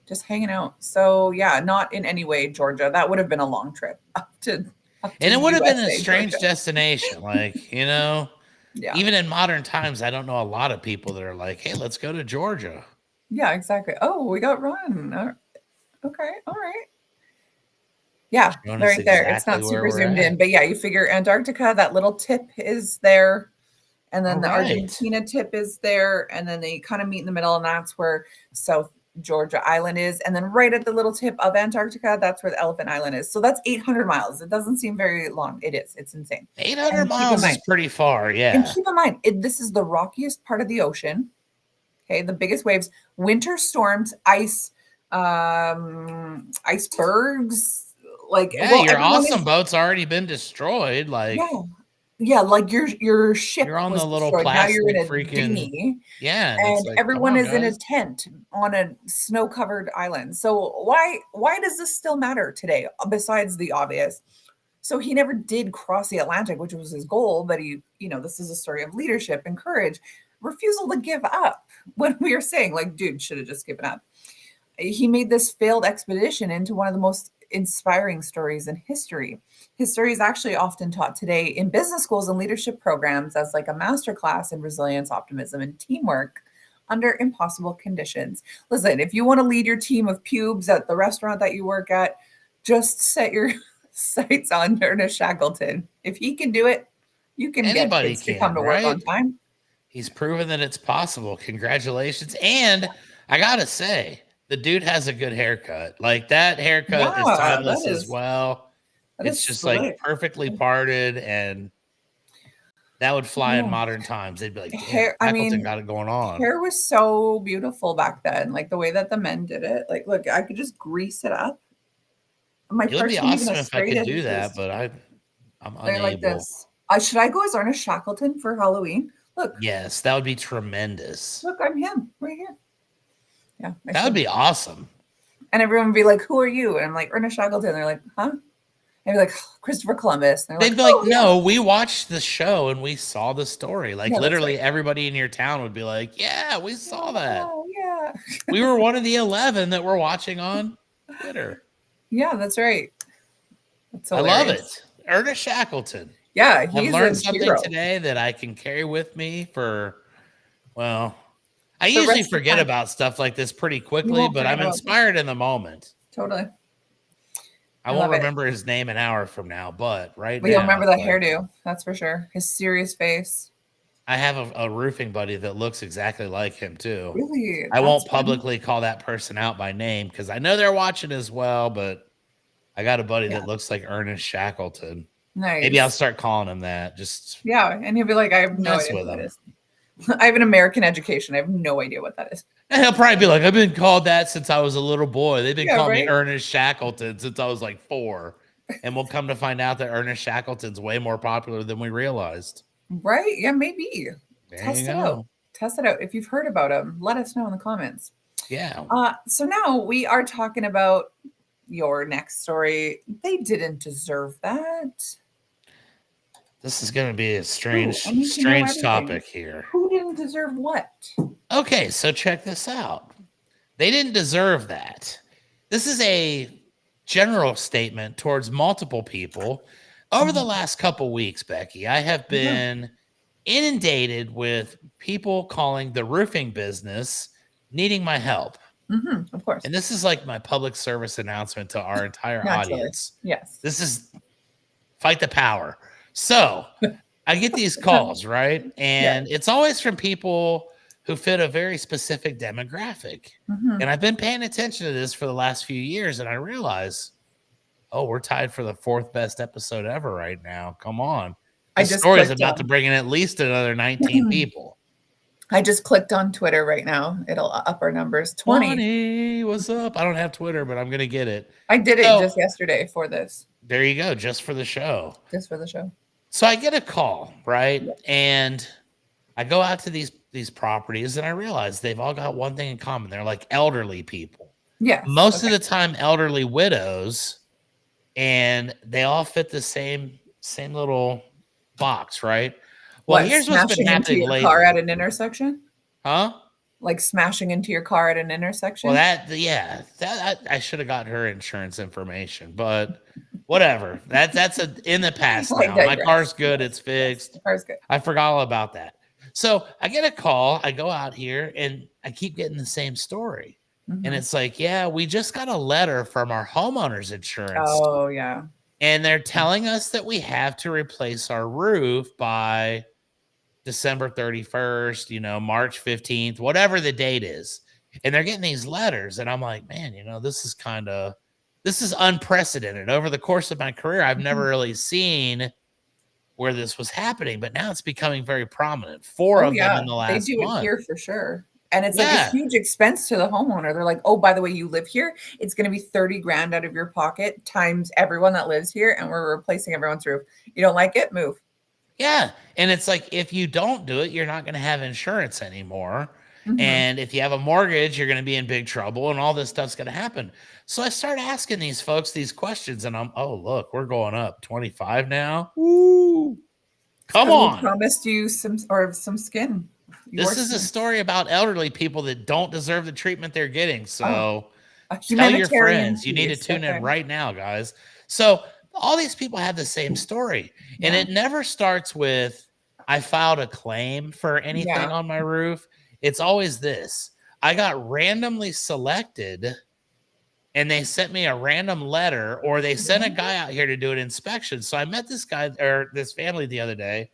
Just hanging out. So yeah, not in any way Georgia. That would have been a long trip up to And it would have been a USA, strange Georgia. destination. Like, Yeah. even in modern times, I don't know a lot of people that are like, hey, let's go to Georgia. Yeah, exactly. Oh, we got Ron. Okay, all right. Yeah, Showing us right there. It's exactly not where super we're zoomed at. in, but yeah, you figure Antarctica, that little tip is there. And then All the right. Argentina tip is there. And then they kind of meet in the middle, and that's where South Georgia Island is. And then right at the little tip of Antarctica, that's where the Elephant Island is. So that's 800 miles. It doesn't seem very long. It is. It's insane. 800 And keep in miles is mind- pretty far. And Yeah. keep in mind, this is the rockiest part of the ocean. Okay, the biggest waves, winter storms, icebergs, like Yeah, well, your everyone awesome is, boat's already been destroyed. Like, yeah, like your ship you're on was the little destroyed. Now you're in plastic a freaking. dinghy, Yeah. And it's and like, come everyone on, is in a guys. tent on a snow-covered island. So why does this still matter today? Besides the obvious. So he never did cross the Atlantic, which was his goal, but this is a story of leadership and courage, refusal to give up. When we are saying, like, dude should have just given up. He made this failed expedition into one of the most inspiring stories in history. His story is actually often taught today in business schools and leadership programs as like a masterclass in resilience, optimism, and teamwork under impossible conditions. Listen, if you want to lead your team of pubes at the restaurant that you work at, just set your sights on Ernest Shackleton. If he can do it, you can get Anybody kids to come can, to work right? on time. He's proven that it's possible. Congratulations. And I got to say, the dude has a good haircut. Like, that haircut is Yeah, timeless that as is well. that It's is just like slick. perfectly parted, and that would fly in Yeah. modern times. They'd be like, damn, Hair, I Shackleton mean, got it going on. hair was so beautiful back then. Like the way that the men did it. Like, look, I could just grease it up. My It would be parts weren't even awesome as if I straight could as do that, this. but I'm They're like unable. this. Should I go as Ernest Shackleton for Halloween? Look, Yes, that would be tremendous. look, I'm him right here. Yeah, That would be awesome. And everyone would be like, "Who are you?" And I'm like, "Ernest Shackleton." They're like, "Huh?" I'd be like, "Christopher Columbus." And they're They'd be like, like, "Oh, no, we watched the show and we saw the story. Like, yeah, that's literally right. everybody in your town would be like, yeah, we saw that. Oh, yeah, We were one of the 11 that were watching on Twitter. yeah, that's right. That's I love hilarious. it. Ernest Shackleton. Yeah, I've he's learned a something hero. today that I can carry with me for, well, I The usually rest of the forget time. about stuff like this pretty You quickly, won't but forget I'm about this. inspired in the moment. Totally. I love won't it. remember his name an hour from now, but right But now, you'll remember that it's like, hairdo. That's for sure. His serious face. I have a roofing buddy that looks exactly like him too. Really? I won't That's fun. publicly call that person out by name because I know they're watching as well, but I got a buddy Yeah. that looks like Ernest Shackleton. Nice. Maybe I'll start calling him that. Just Yeah, and he'll be like, "I have no mess idea with what that him. is." I have an American education. I have no idea what that is. And he'll probably be like, I've been called that since I was a little boy. They've been Yeah, calling me right? Ernest Shackleton since I was like 4. And we'll come to find out that Ernest Shackleton's way more popular than we realized. Right? Yeah, maybe. There Test you it go. out. Test it out. If you've heard about him, let us know in the comments. Yeah. So now we are talking about your next story. They didn't deserve that. This is going to be a strange, I need to know strange everything. topic here. Who didn't deserve what? Okay, so check this out. They didn't deserve that. This is a general statement towards multiple people. Over the last couple weeks, Becky, I have been inundated with people calling the roofing business needing my help. Of course. And this is like my public service announcement to our entire Naturally. audience. Yes. This is fight the power. So I get these calls, right? And it's always from people who fit a very specific demographic. And I've been paying attention to this for the last few years, and I realize, oh, we're tied for the 4th best episode ever right now. Come on. This story is about to bring in at least another 19 people. I just clicked on Twitter right now. It'll up our numbers. 20. What's up? I don't have Twitter, but I'm going to get it. I did it just yesterday for this. There you go. Just for the show. Just for the show. So I get a call, right? Yep. And I go out to these properties, and I realize they've all got one thing in common. They're like elderly people. Yeah. Most of the time, elderly widows, and they all fit the same little box, right? Well, here's what's been happening lately. Car at an intersection? Huh? Like smashing into your car at an intersection? Well, that I should have got her insurance information, but whatever. That's in the past now. My car's good. It's fixed. The car's good. I forgot all about that. So I get a call. I go out here, and I keep getting the same story. And it's like, yeah, we just got a letter from our homeowner's insurance. Oh, yeah. And they're telling us that we have to replace our roof by December 31st, March 15th, whatever the date is. And they're getting these letters. And I'm like, man, this is unprecedented. Over the course of my career, I've never really seen where this was happening, but now it's becoming very prominent. 4 of them in the last month. They do it here for sure. And it's like a huge expense to the homeowner. They're like, oh, by the way, you live here. It's going to be $30,000 out of your pocket times everyone that lives here. And we're replacing everyone's roof. You don't like it? Move. Yeah. And it's like, if you don't do it, you're not going to have insurance anymore. And if you have a mortgage, you're going to be in big trouble, and all this stuff's going to happen. So I start asking these folks these questions, and oh, look, we're going up 25 now. Woo. Come on. We promised you some skin. This is a story about elderly people that don't deserve the treatment they're getting. So tell your friends. You need to tune in right now, guys. So all these people have the same story. And it never starts with, I filed a claim for anything on my roof. It's always this. I got randomly selected, and they sent me a random letter, or they sent a guy out here to do an inspection. So I met this guy or this family the other day,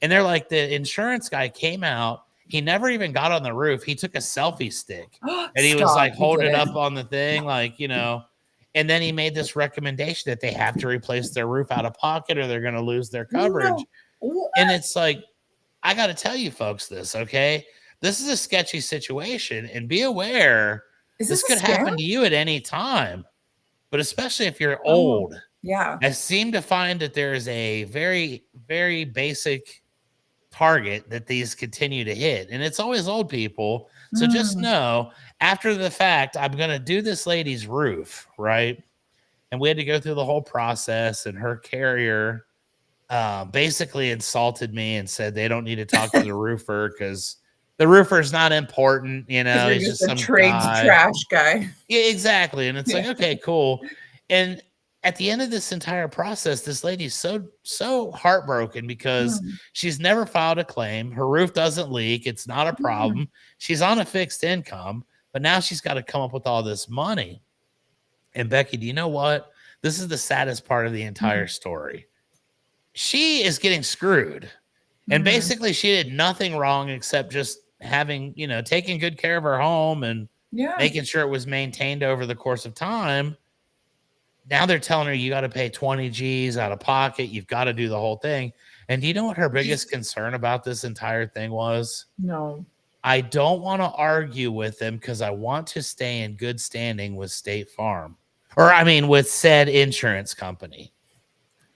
and they're like, the insurance guy came out. He never even got on the roof. He took a selfie stick, and he was like holding it up on the thing, like, and then he made this recommendation that they have to replace their roof out of pocket, or they're going to lose their coverage. And it's like, I got to tell you folks this, okay? This is a sketchy situation, and be aware this could happen to you at any time, but especially if you're old. Yeah. I seem to find that there is a very, very basic target that these continue to hit, and it's always old people. So just know, after the fact, I'm going to do this lady's roof, right? And we had to go through the whole process, and her carrier basically insulted me and said they don't need to talk to the roofer because the roofer's not important, he's just some trades trash guy. Yeah, exactly. And it's like, okay, cool. And at the end of this entire process, this lady's so heartbroken because she's never filed a claim. Her roof doesn't leak. It's not a problem. She's on a fixed income, but now she's got to come up with all this money. And Becky, do you know what? This is the saddest part of the entire story. She is getting screwed. And basically she did nothing wrong except just having, taking good care of her home and making sure it was maintained over the course of time. Now they're telling her you got to pay 20 G's out of pocket. You've got to do the whole thing. And do you know what her biggest concern about this entire thing was? No. I don't want to argue with them because I want to stay in good standing with State Farm. With said insurance company.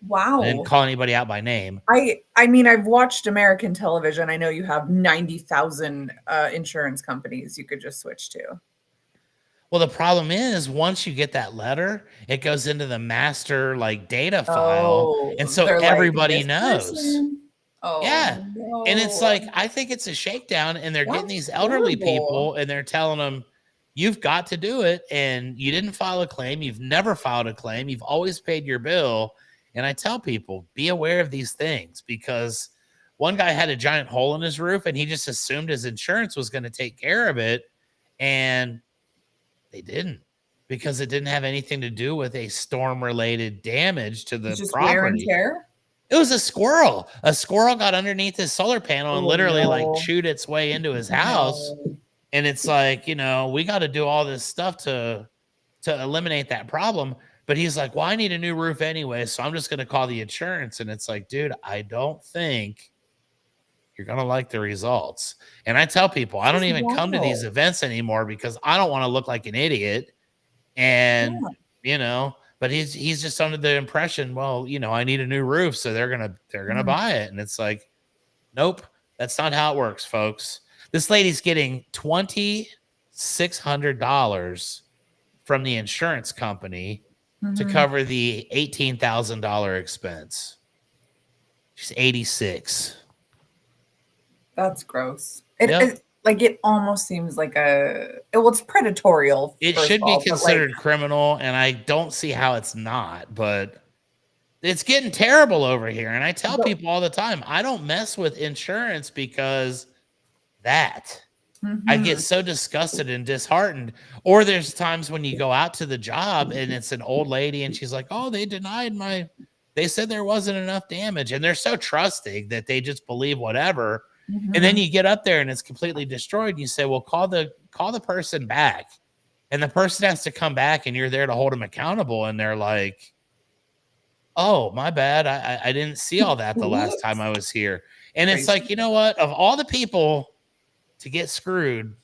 Wow. I didn't call anybody out by name. I mean, I've watched American television. I know you have 90,000 insurance companies you could just switch to. Well, the problem is once you get that letter, it goes into the master data file. And so everybody knows. Person? Oh, yeah. No. And it's like, I think it's a shakedown, and they're getting these elderly people, and they're telling them, you've got to do it. And you didn't file a claim. You've never filed a claim. You've always paid your bill. And I tell people, be aware of these things, because one guy had a giant hole in his roof and he just assumed his insurance was going to take care of it. And they didn't, because it didn't have anything to do with a storm related damage to the It's just wear and property. tear. It was a squirrel. A squirrel got underneath his solar panel and literally like chewed its way into his house. No. And it's like, we got to do all this stuff to eliminate that problem. But he's like, well, I need a new roof anyway, so I'm just going to call the insurance. And it's like, dude, I don't think you're going to like the results. And I tell people, I don't even come to these events anymore because I don't want to look like an idiot. And, but he's just under the impression, well, I need a new roof, so they're going to buy it. And it's like, nope, that's not how it works, folks. This lady's getting $2,600 from the insurance company to cover the $18,000 expense. She's 86. That's gross. It almost seems like it's predatory. It should be considered criminal, and I don't see how it's not, but it's getting terrible over here. And I tell people all the time, I don't mess with insurance because I get so disgusted and disheartened. Or there's times when you go out to the job and it's an old lady and she's like, oh, they said there wasn't enough damage. And they're so trusting that they just believe whatever. And then you get up there and it's completely destroyed. You say, well, call the person back. And the person has to come back and you're there to hold them accountable. And they're like, oh, my bad. I didn't see all that the last time I was here. And it's like, you know what? Of all the people to get screwed,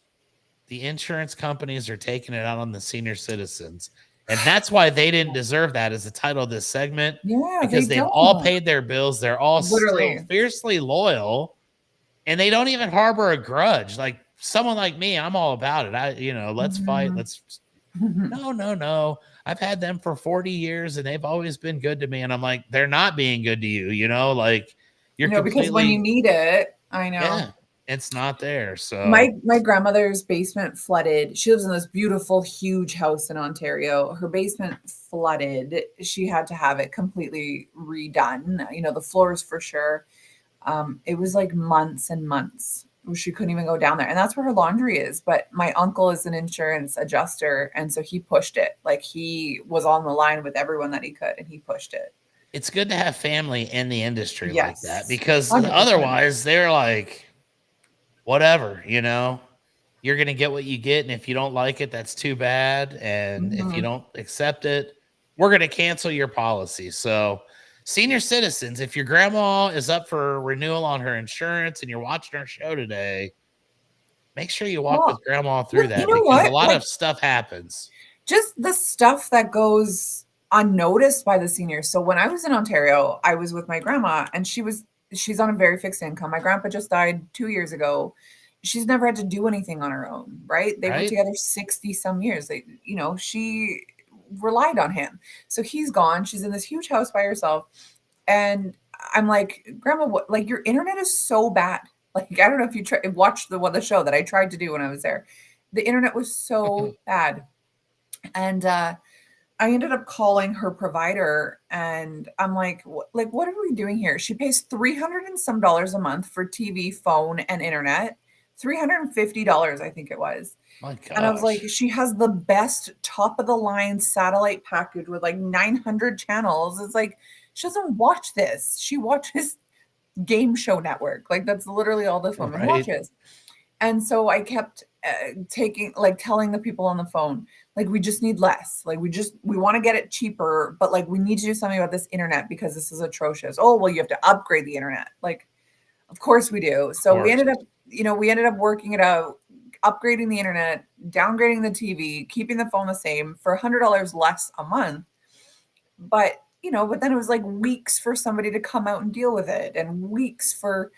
the insurance companies are taking it out on the senior citizens. And that's why they didn't deserve that as the title of this segment. Yeah, because they've all paid their bills. They're all still fiercely loyal. And they don't even harbor a grudge. Like someone like me, I'm all about it. Let's fight. No. I've had them for 40 years and they've always been good to me. And I'm like, they're not being good to you, like you're completely, because when you need it, I know. Yeah, it's not there. So my grandmother's basement flooded. She lives in this beautiful, huge house in Ontario. Her basement flooded. She had to have it completely redone. The floors for sure. It was like months and months. She couldn't even go down there. And that's where her laundry is. But my uncle is an insurance adjuster. And so he pushed it. Like he was on the line with everyone that he could and he pushed it. It's good to have family in the industry like that, because 100%. Otherwise they're like, whatever, you're going to get what you get. And if you don't like it, that's too bad. And if you don't accept it, we're going to cancel your policy. So senior citizens, if your grandma is up for renewal on her insurance and you're watching our show today, make sure you walk with grandma through that, because a lot of stuff happens. Just the stuff that goes unnoticed by the seniors. So when I was in Ontario, I was with my grandma and she's on a very fixed income. My grandpa just died 2 years ago. She's never had to do anything on her own, right? They were together 60 some years. She relied on him. So he's gone. She's in this huge house by herself. And I'm like, Grandma, what, like your internet is so bad. Like, I don't know if you watched the show that I tried to do when I was there. The internet was so bad. And I ended up calling her provider and I'm like, what are we doing here? She pays $300 and some a month for TV, phone, and internet. $350, I think it was. My gosh. And I was like, she has the best top of the line satellite package with like 900 channels. It's like, she doesn't watch this. She watches Game Show Network. Like that's literally all this woman watches. And so I kept telling the people on the phone, like, we just need less. Like, we want to get it cheaper, but like, we need to do something about this internet because this is atrocious. Oh, well, you have to upgrade the internet. Like, of course we do. So we ended up working it out, upgrading the internet, downgrading the TV, keeping the phone the same for $100 less a month. But then it was like weeks for somebody to come out and deal with it and weeks for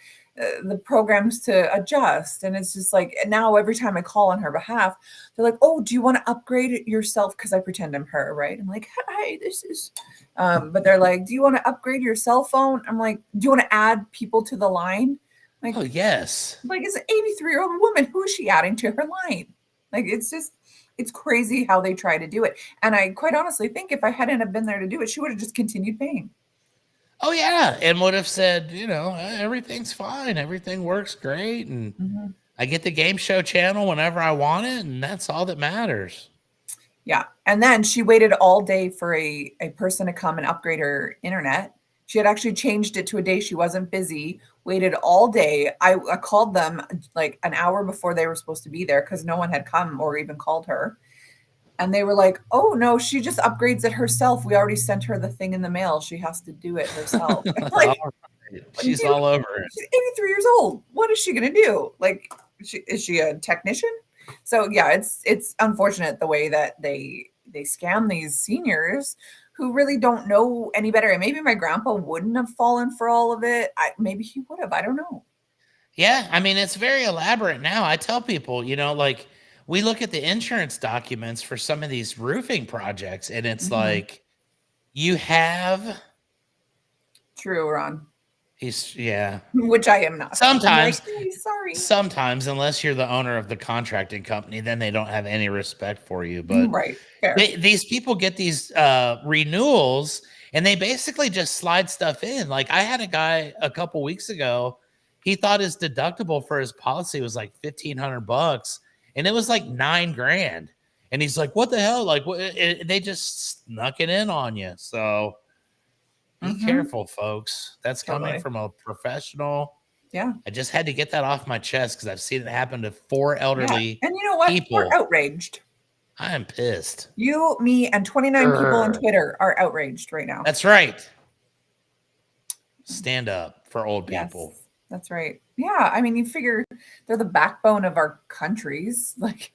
the programs to adjust. And it's just like, now every time I call on her behalf, they're like, oh, do you want to upgrade it yourself? Because I pretend I'm her, right? I'm like, hi, this is, but they're like, do you want to upgrade your cell phone? I'm like, do you want to add people to the line? Like, oh, yes. Like, it's an 83-year-old woman. Who is she adding to her line? Like it's crazy how they try to do it. And I quite honestly think if I hadn't have been there to do it, she would have just continued paying. Oh yeah, and would have said, everything's fine, everything works great, and Mm-hmm. I get the game show channel whenever I want it, and that's all that matters. Yeah. And then she waited all day for a person to come and upgrade her internet. She had actually changed it to a day she wasn't busy, waited all day. I called them like an hour before they were supposed to be there because no one had come or even called her. And they were like, oh, no, she just upgrades it herself. We already sent her the thing in the mail. She has to do it herself. All Like, right. dude, She's all over it. she's 83 years old. What is she going to do? Like, is she a technician? So yeah, it's unfortunate the way that they scam these seniors who really don't know any better. And maybe my grandpa wouldn't have fallen for all of it. Maybe he would have. I don't know. Yeah, I mean, it's very elaborate now. I tell people, like we look at the insurance documents for some of these roofing projects, and it's Mhm. like you have True, Ron. yeah. Which I am not. I'm like, Sometimes, hey, sorry. sometimes, unless you're the owner of the contracting company, then they don't have any respect for you. But Right. Fair. these people get these renewals, and they basically just slide stuff in. Like I had a guy a couple weeks ago, he thought his deductible for his policy was like $1,500, and it was like $9,000. And he's like, "What the hell?" Like, they just snuck it in on you. So be Mm-hmm. careful, folks. That's coming Totally. from a professional. Yeah. I just had to get that off my chest because I've seen it happen to 4 Yeah. elderly And you know what? We're people. outraged. I am pissed. You, me, and 29 people on Grr. Twitter are outraged right now. That's right. Stand up for old Yes, people. that's right. Yeah, I mean, you figure they're the backbone of our countries. Like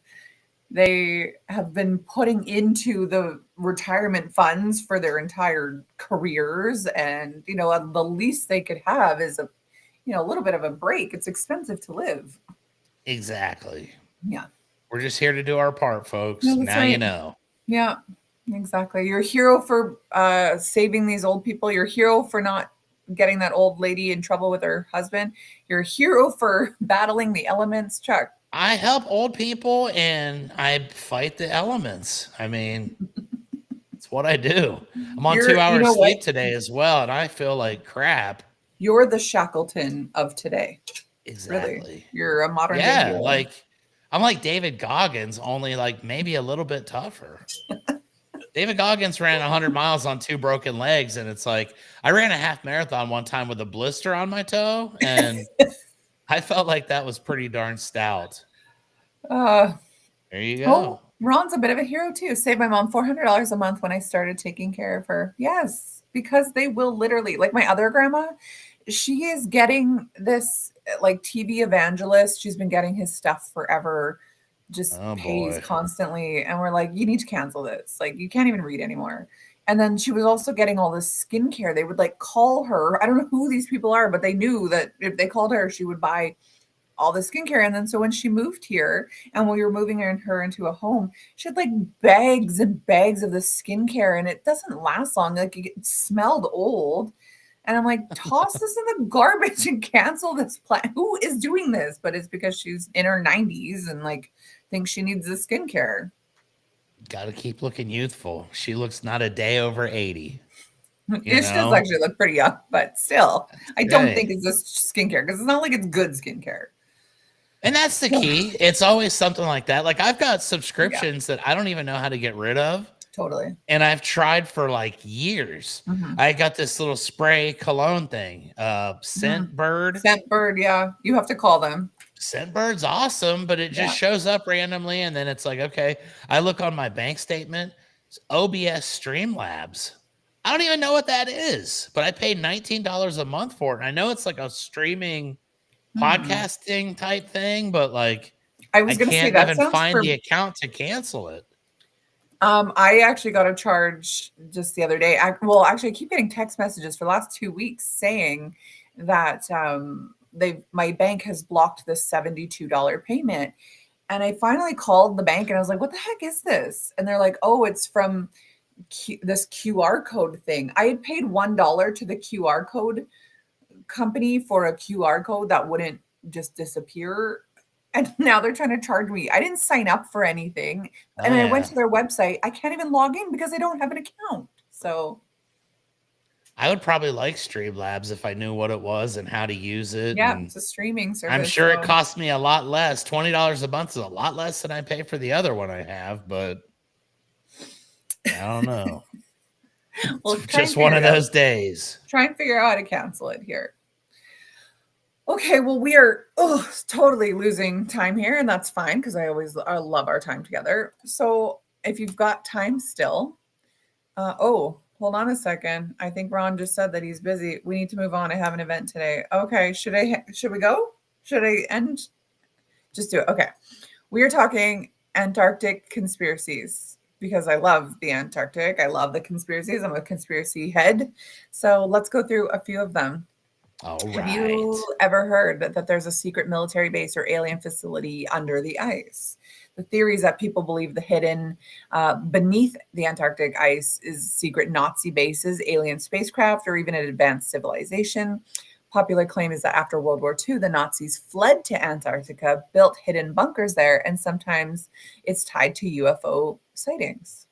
they have been putting into the retirement funds for their entire careers, and the least they could have is a little bit of a break. It's expensive to live. Exactly. Yeah. We're just here to do our part, No, folks. that's Now you right. know. Yeah, exactly. You're a hero for saving these old people. You're a hero for not getting that old lady in trouble with her husband. You're a hero for battling the elements, Chuck. I help old people and I fight the elements. I mean, it's what I do. I'm on You're, 2 hours what? sleep today as well, and I feel like crap. You're the Shackleton of today. Really. Exactly. You're a modern day Yeah, hero. like I'm like David Goggins, only like maybe a little bit tougher. David Goggins ran 100 miles on 2 broken legs, and it's like I ran a half marathon one time with a blister on my toe, and I felt like that was pretty darn stout. Uh, There you oh, go. Ron's a bit of a hero too. Saved my mom $400 a month when I started taking care of her. Yes, because they will literally, like my other grandma, she is getting this like TV evangelist. She's been getting his stuff forever, just Oh pays boy. constantly. And we're like, you need to cancel this. Like, you can't even read anymore. And then she was also getting all this skincare. They would like call her. I don't know who these people are, but they knew that if they called her, she would buy all the skincare. And then so when she moved here and we were moving her into a home, she had like bags and bags of the skincare and it doesn't last long. Like it smelled old. And I'm like, toss this in the garbage and cancel this plan. Who is doing this? But it's because she's in her 90s and like thinks she needs the skincare. Got to keep looking youthful. She looks not a day over 80. You She does know? actually look pretty young, but still, I don't think Hey. it's this skincare because it's not like it's good skincare. And that's the key. It's always something like that. Like I've got Yeah, subscriptions that I don't even know how to get rid of. totally. And I've tried for like years. Mm-hmm. I got this little spray cologne thing, Mm-hmm. Scent Bird. Scentbird, yeah. You have to call them. Scent Bird's awesome, but it Yeah. just shows up randomly. And then it's like, okay, I look on my bank statement, it's OBS Streamlabs. I don't even know what that is, but I paid $19 a month for it. And I know it's like a streaming Hmm. podcasting type thing, but like I I was going to say can't that even sounds find for. the account to cancel it. I actually got a charge just the other day. Actually, I keep getting text messages for the last 2 weeks saying that my bank has blocked this $72 payment. And I finally called the bank and I was like, what the heck is this? And they're like, oh, it's from this QR code thing. I had paid $1 to the QR code company for a QR code that wouldn't just disappear. And now they're trying to charge me. I didn't sign up for anything. Oh And I went yeah. to their website. I can't even log in because I don't have an account. So I would probably like Streamlabs if I knew what it was and how to use it. yeah, And it's a streaming I'm service. sure it So cost me a lot less. $20 a month is a lot less than I pay for the other one I have, but I don't know. It's we'll try and just one figure of it out. those days. Try and figure out how to cancel it here. Okay, well, we are totally losing time here, and that's fine because I love our time together. So if you've got time still, hold on a second. I think Ron just said that he's busy. We need to move on. I have an event today. Okay, should we go? Should I end? Just do it. Okay. We are talking Antarctic conspiracies because I love the Antarctic. I love the conspiracies. I'm a conspiracy head. So let's go through a few of them. All Have right. you ever heard that there's a secret military base or alien facility under the ice? The theory is that people believe the hidden beneath the Antarctic ice is secret Nazi bases, alien spacecraft, or even an advanced civilization. Popular claim is that after World War II, the Nazis fled to Antarctica, built hidden bunkers there, and sometimes it's tied to UFO sightings.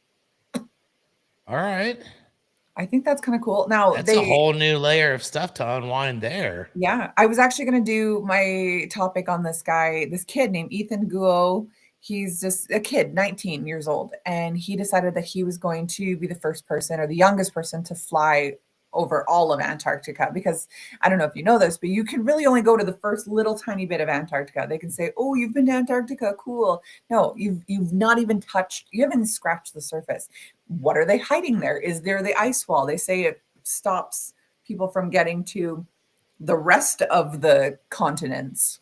All right. I think that's kind of cool. Now, That's a whole new layer of stuff to unwind there. yeah, I was actually going to do my topic on this guy, this kid named Ethan Guo. He's just a kid, 19 years old, and he decided that he was going to be the first person or the youngest person to fly over all of Antarctica because I don't know if you know this, but you can really only go to the first little tiny bit of Antarctica. They can say, "Oh, you've been to Antarctica, cool." No, you've not even touched, you haven't scratched the surface. What are they hiding there? Is there the ice wall? They say it stops people from getting to the rest of the continents.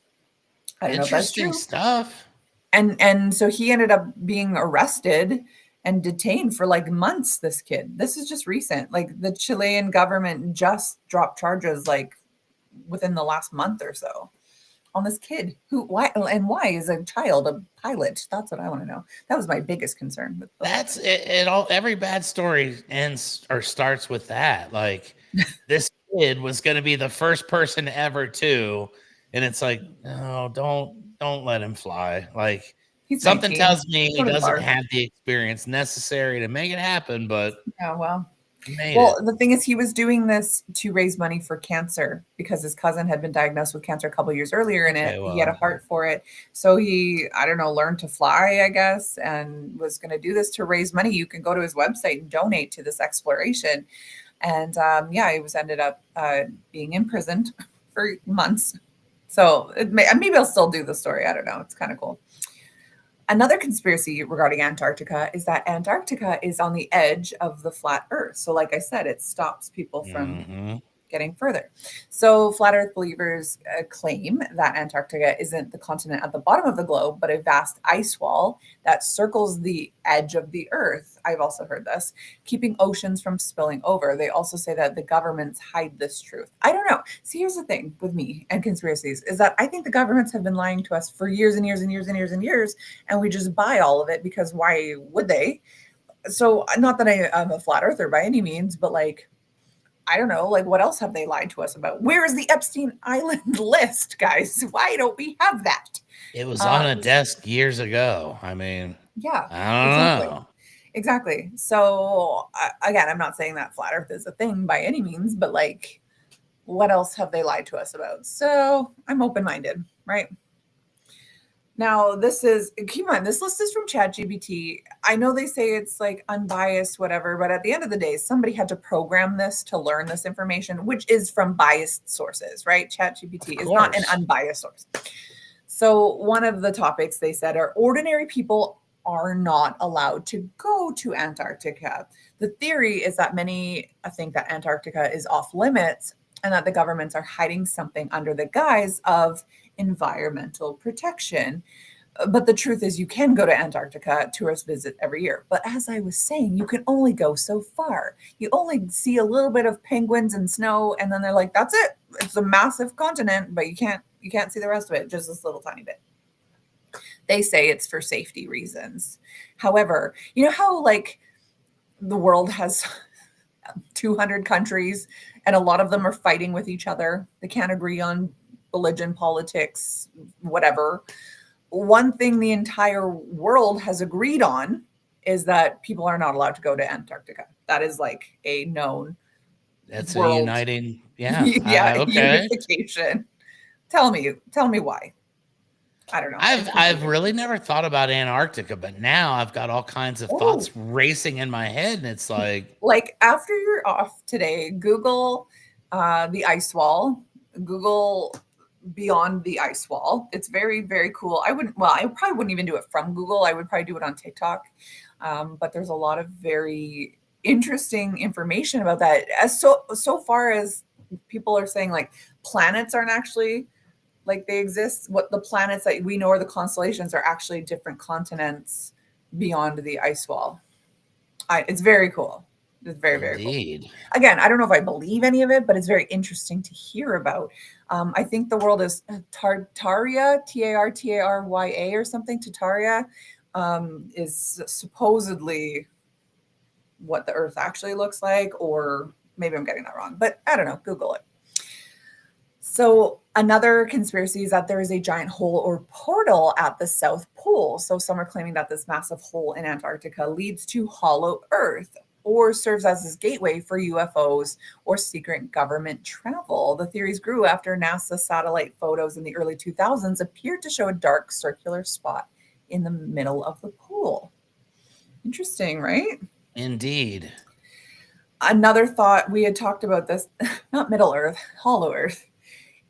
I don't know if that's Interesting true. stuff. And so he ended up being arrested and detained for like months. This kid. This is just recent. Like the Chilean government just dropped charges like within the last month or so on this kid why is a child a pilot? That's what I want to know. That was my biggest concern with That's it, it all every bad story ends or starts with that. Like this kid was going to be the first person ever to, and it's like, no, don't let him fly. Like He's something 19. tells me he Go to the doesn't bar. have the experience necessary to make it happen, but Yeah, well, he made well, it. the thing is, he was doing this to raise money for cancer because his cousin had been diagnosed with cancer a couple years earlier, and Okay, he had a well, heart for it. So he, I don't know, learned to fly, I guess, and was going to do this to raise money. You can go to his website and donate to this exploration. And yeah, he was ended up being imprisoned for months. So maybe I'll still do the story. I don't know. It's kind of cool. Another conspiracy regarding Antarctica is that Antarctica is on the edge of the flat Earth. So, like I said, it stops people from hmm getting further. So, flat Earth believers claim that Antarctica isn't the continent at the bottom of the globe, but a vast ice wall that circles the edge of the Earth. I've also heard this, keeping oceans from spilling over. They also say that the governments hide this truth. I don't know. See, here's the thing with me and conspiracies is that I think the governments have been lying to us for years and years and years and years and years, and we just buy all of it because why would they? So, not that I'm a flat earther by any means, but like, I don't know, like what else have they lied to us about? Where is the Epstein Island list, guys? Why don't we have that? it was on a desk years ago. I mean, Yeah, I don't exactly. know. Exactly. So again, I'm not saying that flat earth is a thing by any means, but like what else have they lied to us about? So I'm open-minded, right? Now, keep in mind, this list is from ChatGPT. I know they say it's like unbiased, whatever, but at the end of the day, somebody had to program this to learn this information, which is from biased sources, right? ChatGPT Of is not an course. unbiased source. So, one of the topics they said are ordinary people are not allowed to go to Antarctica. The theory is that many think that Antarctica is off limits and that the governments are hiding something under the guise of environmental protection. But the truth is, you can go to Antarctica, tourists visit every year. But as I was saying, you can only go so far. You only see a little bit of penguins and snow, and then they're like, "That's it. It's a massive continent, but you can't see the rest of it. Just this little tiny bit." They say it's for safety reasons. However, you know how like the world has 200 countries, and a lot of them are fighting with each other. They can't agree on religion, politics, whatever. one thing the entire world has agreed on is that people are not allowed to go to Antarctica. That is like a known That's a world uniting. Yeah. Okay. unification. Tell me why. I don't know. It's I've confusing. really never thought about Antarctica, but now I've got all kinds of Oh, thoughts racing in my head, and it's like, like after you're off today, Google the ice wall. Google beyond the ice wall. It's very, very cool. I probably wouldn't even do it from Google. I would probably do it on TikTok. But there's a lot of very interesting information about that. As so far as people are saying, like planets aren't actually like they exist. What the planets that we know are the constellations are actually different continents beyond the ice wall. It's very cool. It's very, very cool. indeed. Again, I don't know if I believe any of it, but it's very interesting to hear about. I think the world is Tartaria, Tartarya, or something. Tartaria is supposedly what the Earth actually looks like, or maybe I'm getting that wrong, but I don't know. Google it. So another conspiracy is that there is a giant hole or portal at the South Pole. So some are claiming that this massive hole in Antarctica leads to hollow Earth or serves as this gateway for UFOs or secret government travel. The theories grew after NASA satellite photos in the early 2000s appeared to show a dark circular spot in the middle of the pool. Interesting, right? Indeed. Another thought, we had talked about this, not Middle Earth, Hollow Earth.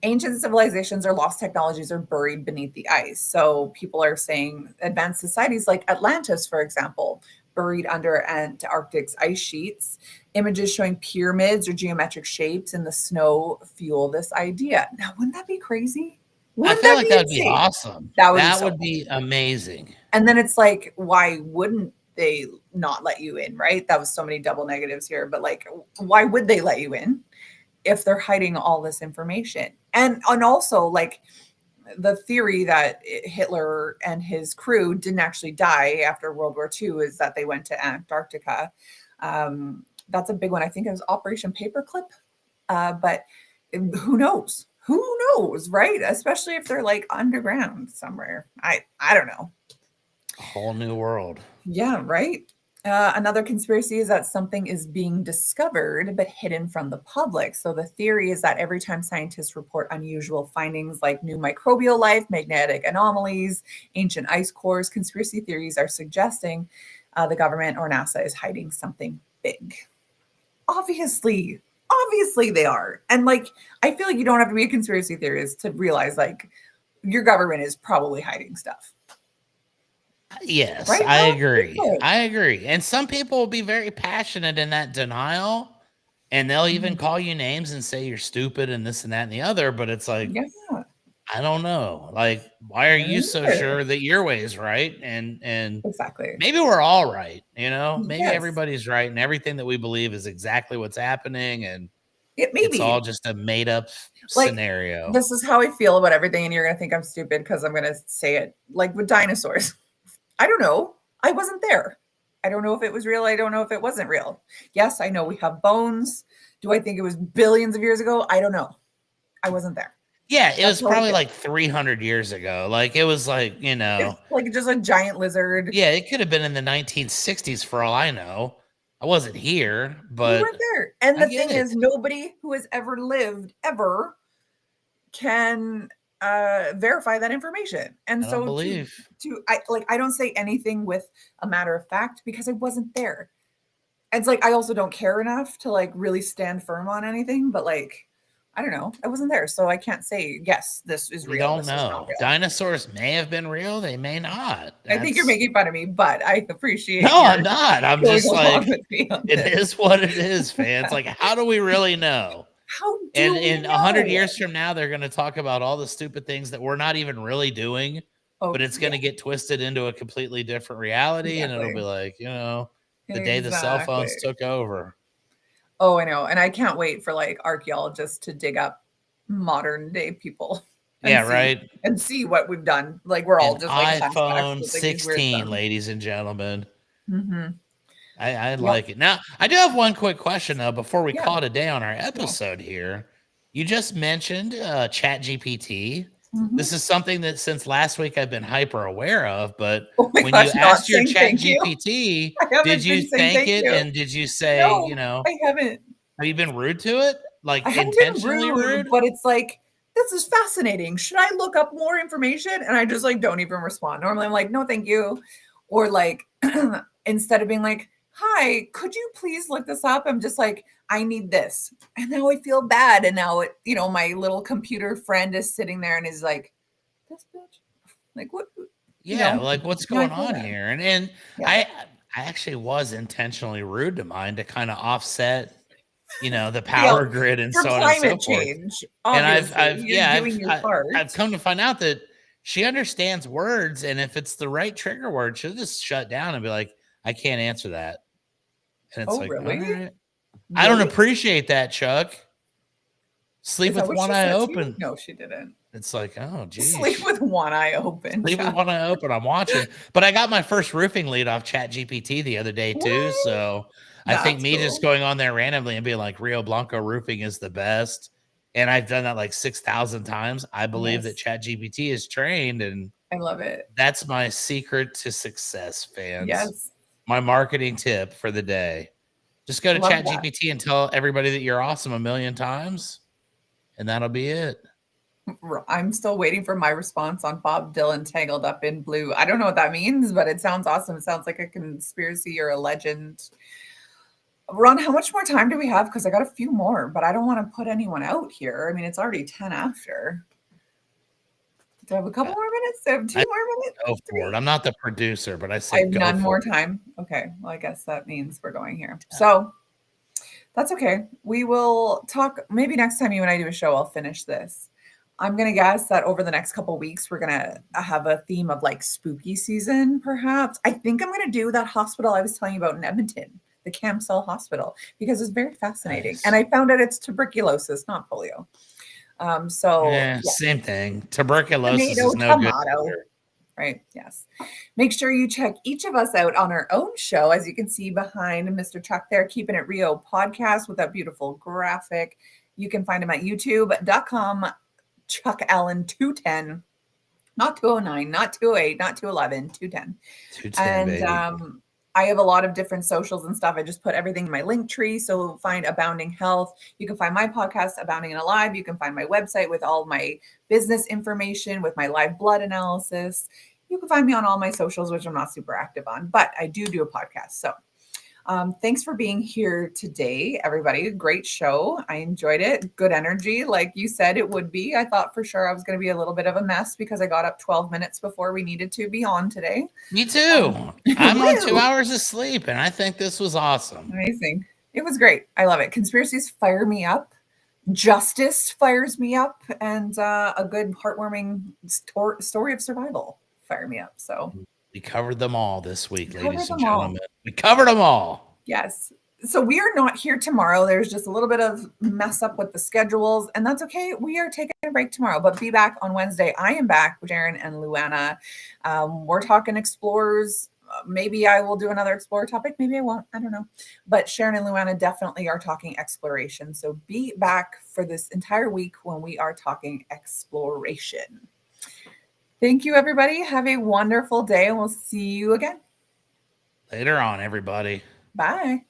Ancient civilizations or lost technologies are buried beneath the ice. So people are saying advanced societies like Atlantis, for example, buried under Antarctic's ice sheets. Images showing pyramids or geometric shapes in the snow fuel this idea. Now, wouldn't that be crazy? I Wouldn't feel that like be that'd be insane? awesome. That would be That so would cool. be amazing. And then it's like, why wouldn't they not let you in, right? That was so many double negatives here, but like, why would they let you in if they're hiding all this information? And also like the theory that Hitler and his crew didn't actually die after World War II is that they went to Antarctica. That's a big one. I think it was Operation Paperclip. But who knows? Who knows, right? Especially if they're like underground somewhere. I don't know. A whole new world. Yeah, right. Another conspiracy is that something is being discovered but hidden from the public. So the theory is that every time scientists report unusual findings like new microbial life, magnetic anomalies, ancient ice cores, conspiracy theories are suggesting the government or NASA is hiding something big. Obviously, obviously they are. And like, I feel like you don't have to be a conspiracy theorist to realize like your government is probably hiding stuff. Yes, Right? I Well, agree. I agree. And some people will be very passionate in that denial, and they'll even call you names and say you're stupid and this and that and the other. But it's like, yeah. I don't know. Like, why are you so Sure. sure that your way is right? And Exactly. maybe we're all right. You know, maybe Yes. everybody's right, and everything that we believe is exactly what's happening, and It may it's all be. just a made up Like, scenario. this is how I feel about everything, and you're gonna think I'm stupid because I'm gonna say it. Like with dinosaurs. I don't know. I wasn't there. I don't know if it was real. I don't know if it wasn't real. Yes, I know we have bones. Do I think it was billions of years ago? I don't know. I wasn't there. Yeah, it That's was how I probably feel. like 300 years ago. Like, it was like, It's like just a giant lizard. yeah, it could have been in the 1960s for all I know. I wasn't here, We but weren't there. And I the get thing is, it. nobody who has ever lived ever can verify that information. And I don't so believe. I don't say anything with a matter of fact because I wasn't there. It's like I also don't care enough to like really stand firm on anything, but like I don't know. I wasn't there, so I can't say yes, this is We real, don't this is not know. real. Dinosaurs may have been real, they may not. I think you're That's making fun of me, but I appreciate No, your I'm not. I'm going just along like, with me on it this. is what it is, fans. Like, how do we really know? How And do we in 100 know? years from now, they're going to talk about all the stupid things that we're not even really doing, Oh, but it's going yeah, to get twisted into a completely different reality. And it'll be exactly. like, the day the cell phones Exactly. took over. Oh, I know. And I can't wait for like archaeologists to dig up modern day people and Yeah, see right. what we've done. Like we're all An just like hunchbacks iPhone with like these weird 16, thumbs. ladies and gentlemen. Mm-hmm. I Yep. like it. Now, I do have one quick question though before we Yeah. call it a day on our Yeah. episode here. You just mentioned Chat GPT. This is something that since last week I've been hyper aware of, but Oh my when gosh, you not asked your saying chat thank you. GPT, I haven't did you been saying thank thank it? you. And did you say, No, you know, I haven't. have you been rude to it? Like I haven't been intentionally rude? but it's like, this is fascinating. Should I look up more information? And I just like don't even respond. Normally I'm like, no, thank you. Or like instead of being like, hi, could you please look this up? I'm just like, I need this. And now I feel bad. And now it, you know, my little computer friend is sitting there and is like, this bitch. Like what? Yeah, like what's now I going feel on bad. here? And Yeah. I actually was intentionally rude to mine to kind of offset, you know, the power grid and for so on and so climate forth. change, And obviously. You're doing your part. I've come to find out that she understands words, and if it's the right trigger word, she'll just shut down and be like, I can't answer that. And it's Oh, like, really? all right. I don't appreciate that, Chuck. Sleep Is that with what one she eye said to you? open. No, she didn't. It's like, oh, geez. Sleep with one eye open. Sleep with one eye open. I'm watching. But I got my first roofing lead off Chat GPT the other day, too. What? So I think That's me cool. just going on there randomly and being like, Rio Blanco roofing is the best. And I've done that like 6,000 times. I believe that Chat GPT is trained, and I love it. that's my secret to success, fans. Yes. My marketing tip for the day. Just go to Love Chat GPT and tell everybody that you're awesome 1,000,000 times, and that'll be it. I'm still waiting for my response on Bob Dylan Tangled Up in Blue. I don't know what that means, but it sounds awesome. It sounds like a conspiracy or a legend. Ron, how much more time do we have? Because I got a few more, but I don't want to put anyone out here. I mean, it's already 10 after. Do I have a couple more minutes? Do I have 2 more minutes? Go for it. I'm not the producer, but I I say have go none for more it. time. Okay. Well, I guess that means we're going here. So that's okay. We will talk. Maybe next time you and I do a show, I'll finish this. I'm going to guess that over the next couple of weeks, we're going to have a theme of like spooky season, perhaps. I think I'm going to do that hospital I was telling you about in Edmonton, the Camsell Hospital, because it's very fascinating. Nice. And I found out it's tuberculosis, not polio. Same thing. Tuberculosis is no good. Right. Yes. Make sure you check each of us out on our own show. As you can see behind Mr. Chuck there, Keeping It Rio podcast with that beautiful graphic. You can find him at youtube.com, Chuck Allen 210, not 209, not 208, not 211, 210. 210, and baby. I have a lot of different socials and stuff. I just put everything in my link tree. So find Abounding Health. You can find my podcast, Abounding and Alive. You can find my website with all my business information, with my live blood analysis. You can find me on all my socials, which I'm not super active on, but I do a podcast. So thanks for being here today, everybody. Great show. I enjoyed it. Good energy, like you said it would be. I thought for sure I was going to be a little bit of a mess because I got up 12 minutes before we needed to be on today. Me too. I'm on 2 hours of sleep, and I think this was awesome. Amazing. It was great. I love it. Conspiracies fire me up. Justice fires me up. And a good heartwarming story of survival fire me up. So we covered them all this week, ladies and gentlemen. We covered them all. Yes. So we are not here tomorrow. There's just a little bit of mess up with the schedules, and that's okay. We are taking a break tomorrow, but be back on Wednesday. I am back with Sharon and Luana. We're talking explorers. Maybe I will do another explorer topic. Maybe I won't. I don't know. But Sharon and Luana definitely are talking exploration. So be back for this entire week when we are talking exploration. Thank you, everybody. Have a wonderful day, and we'll see you again. Later on, everybody. Bye.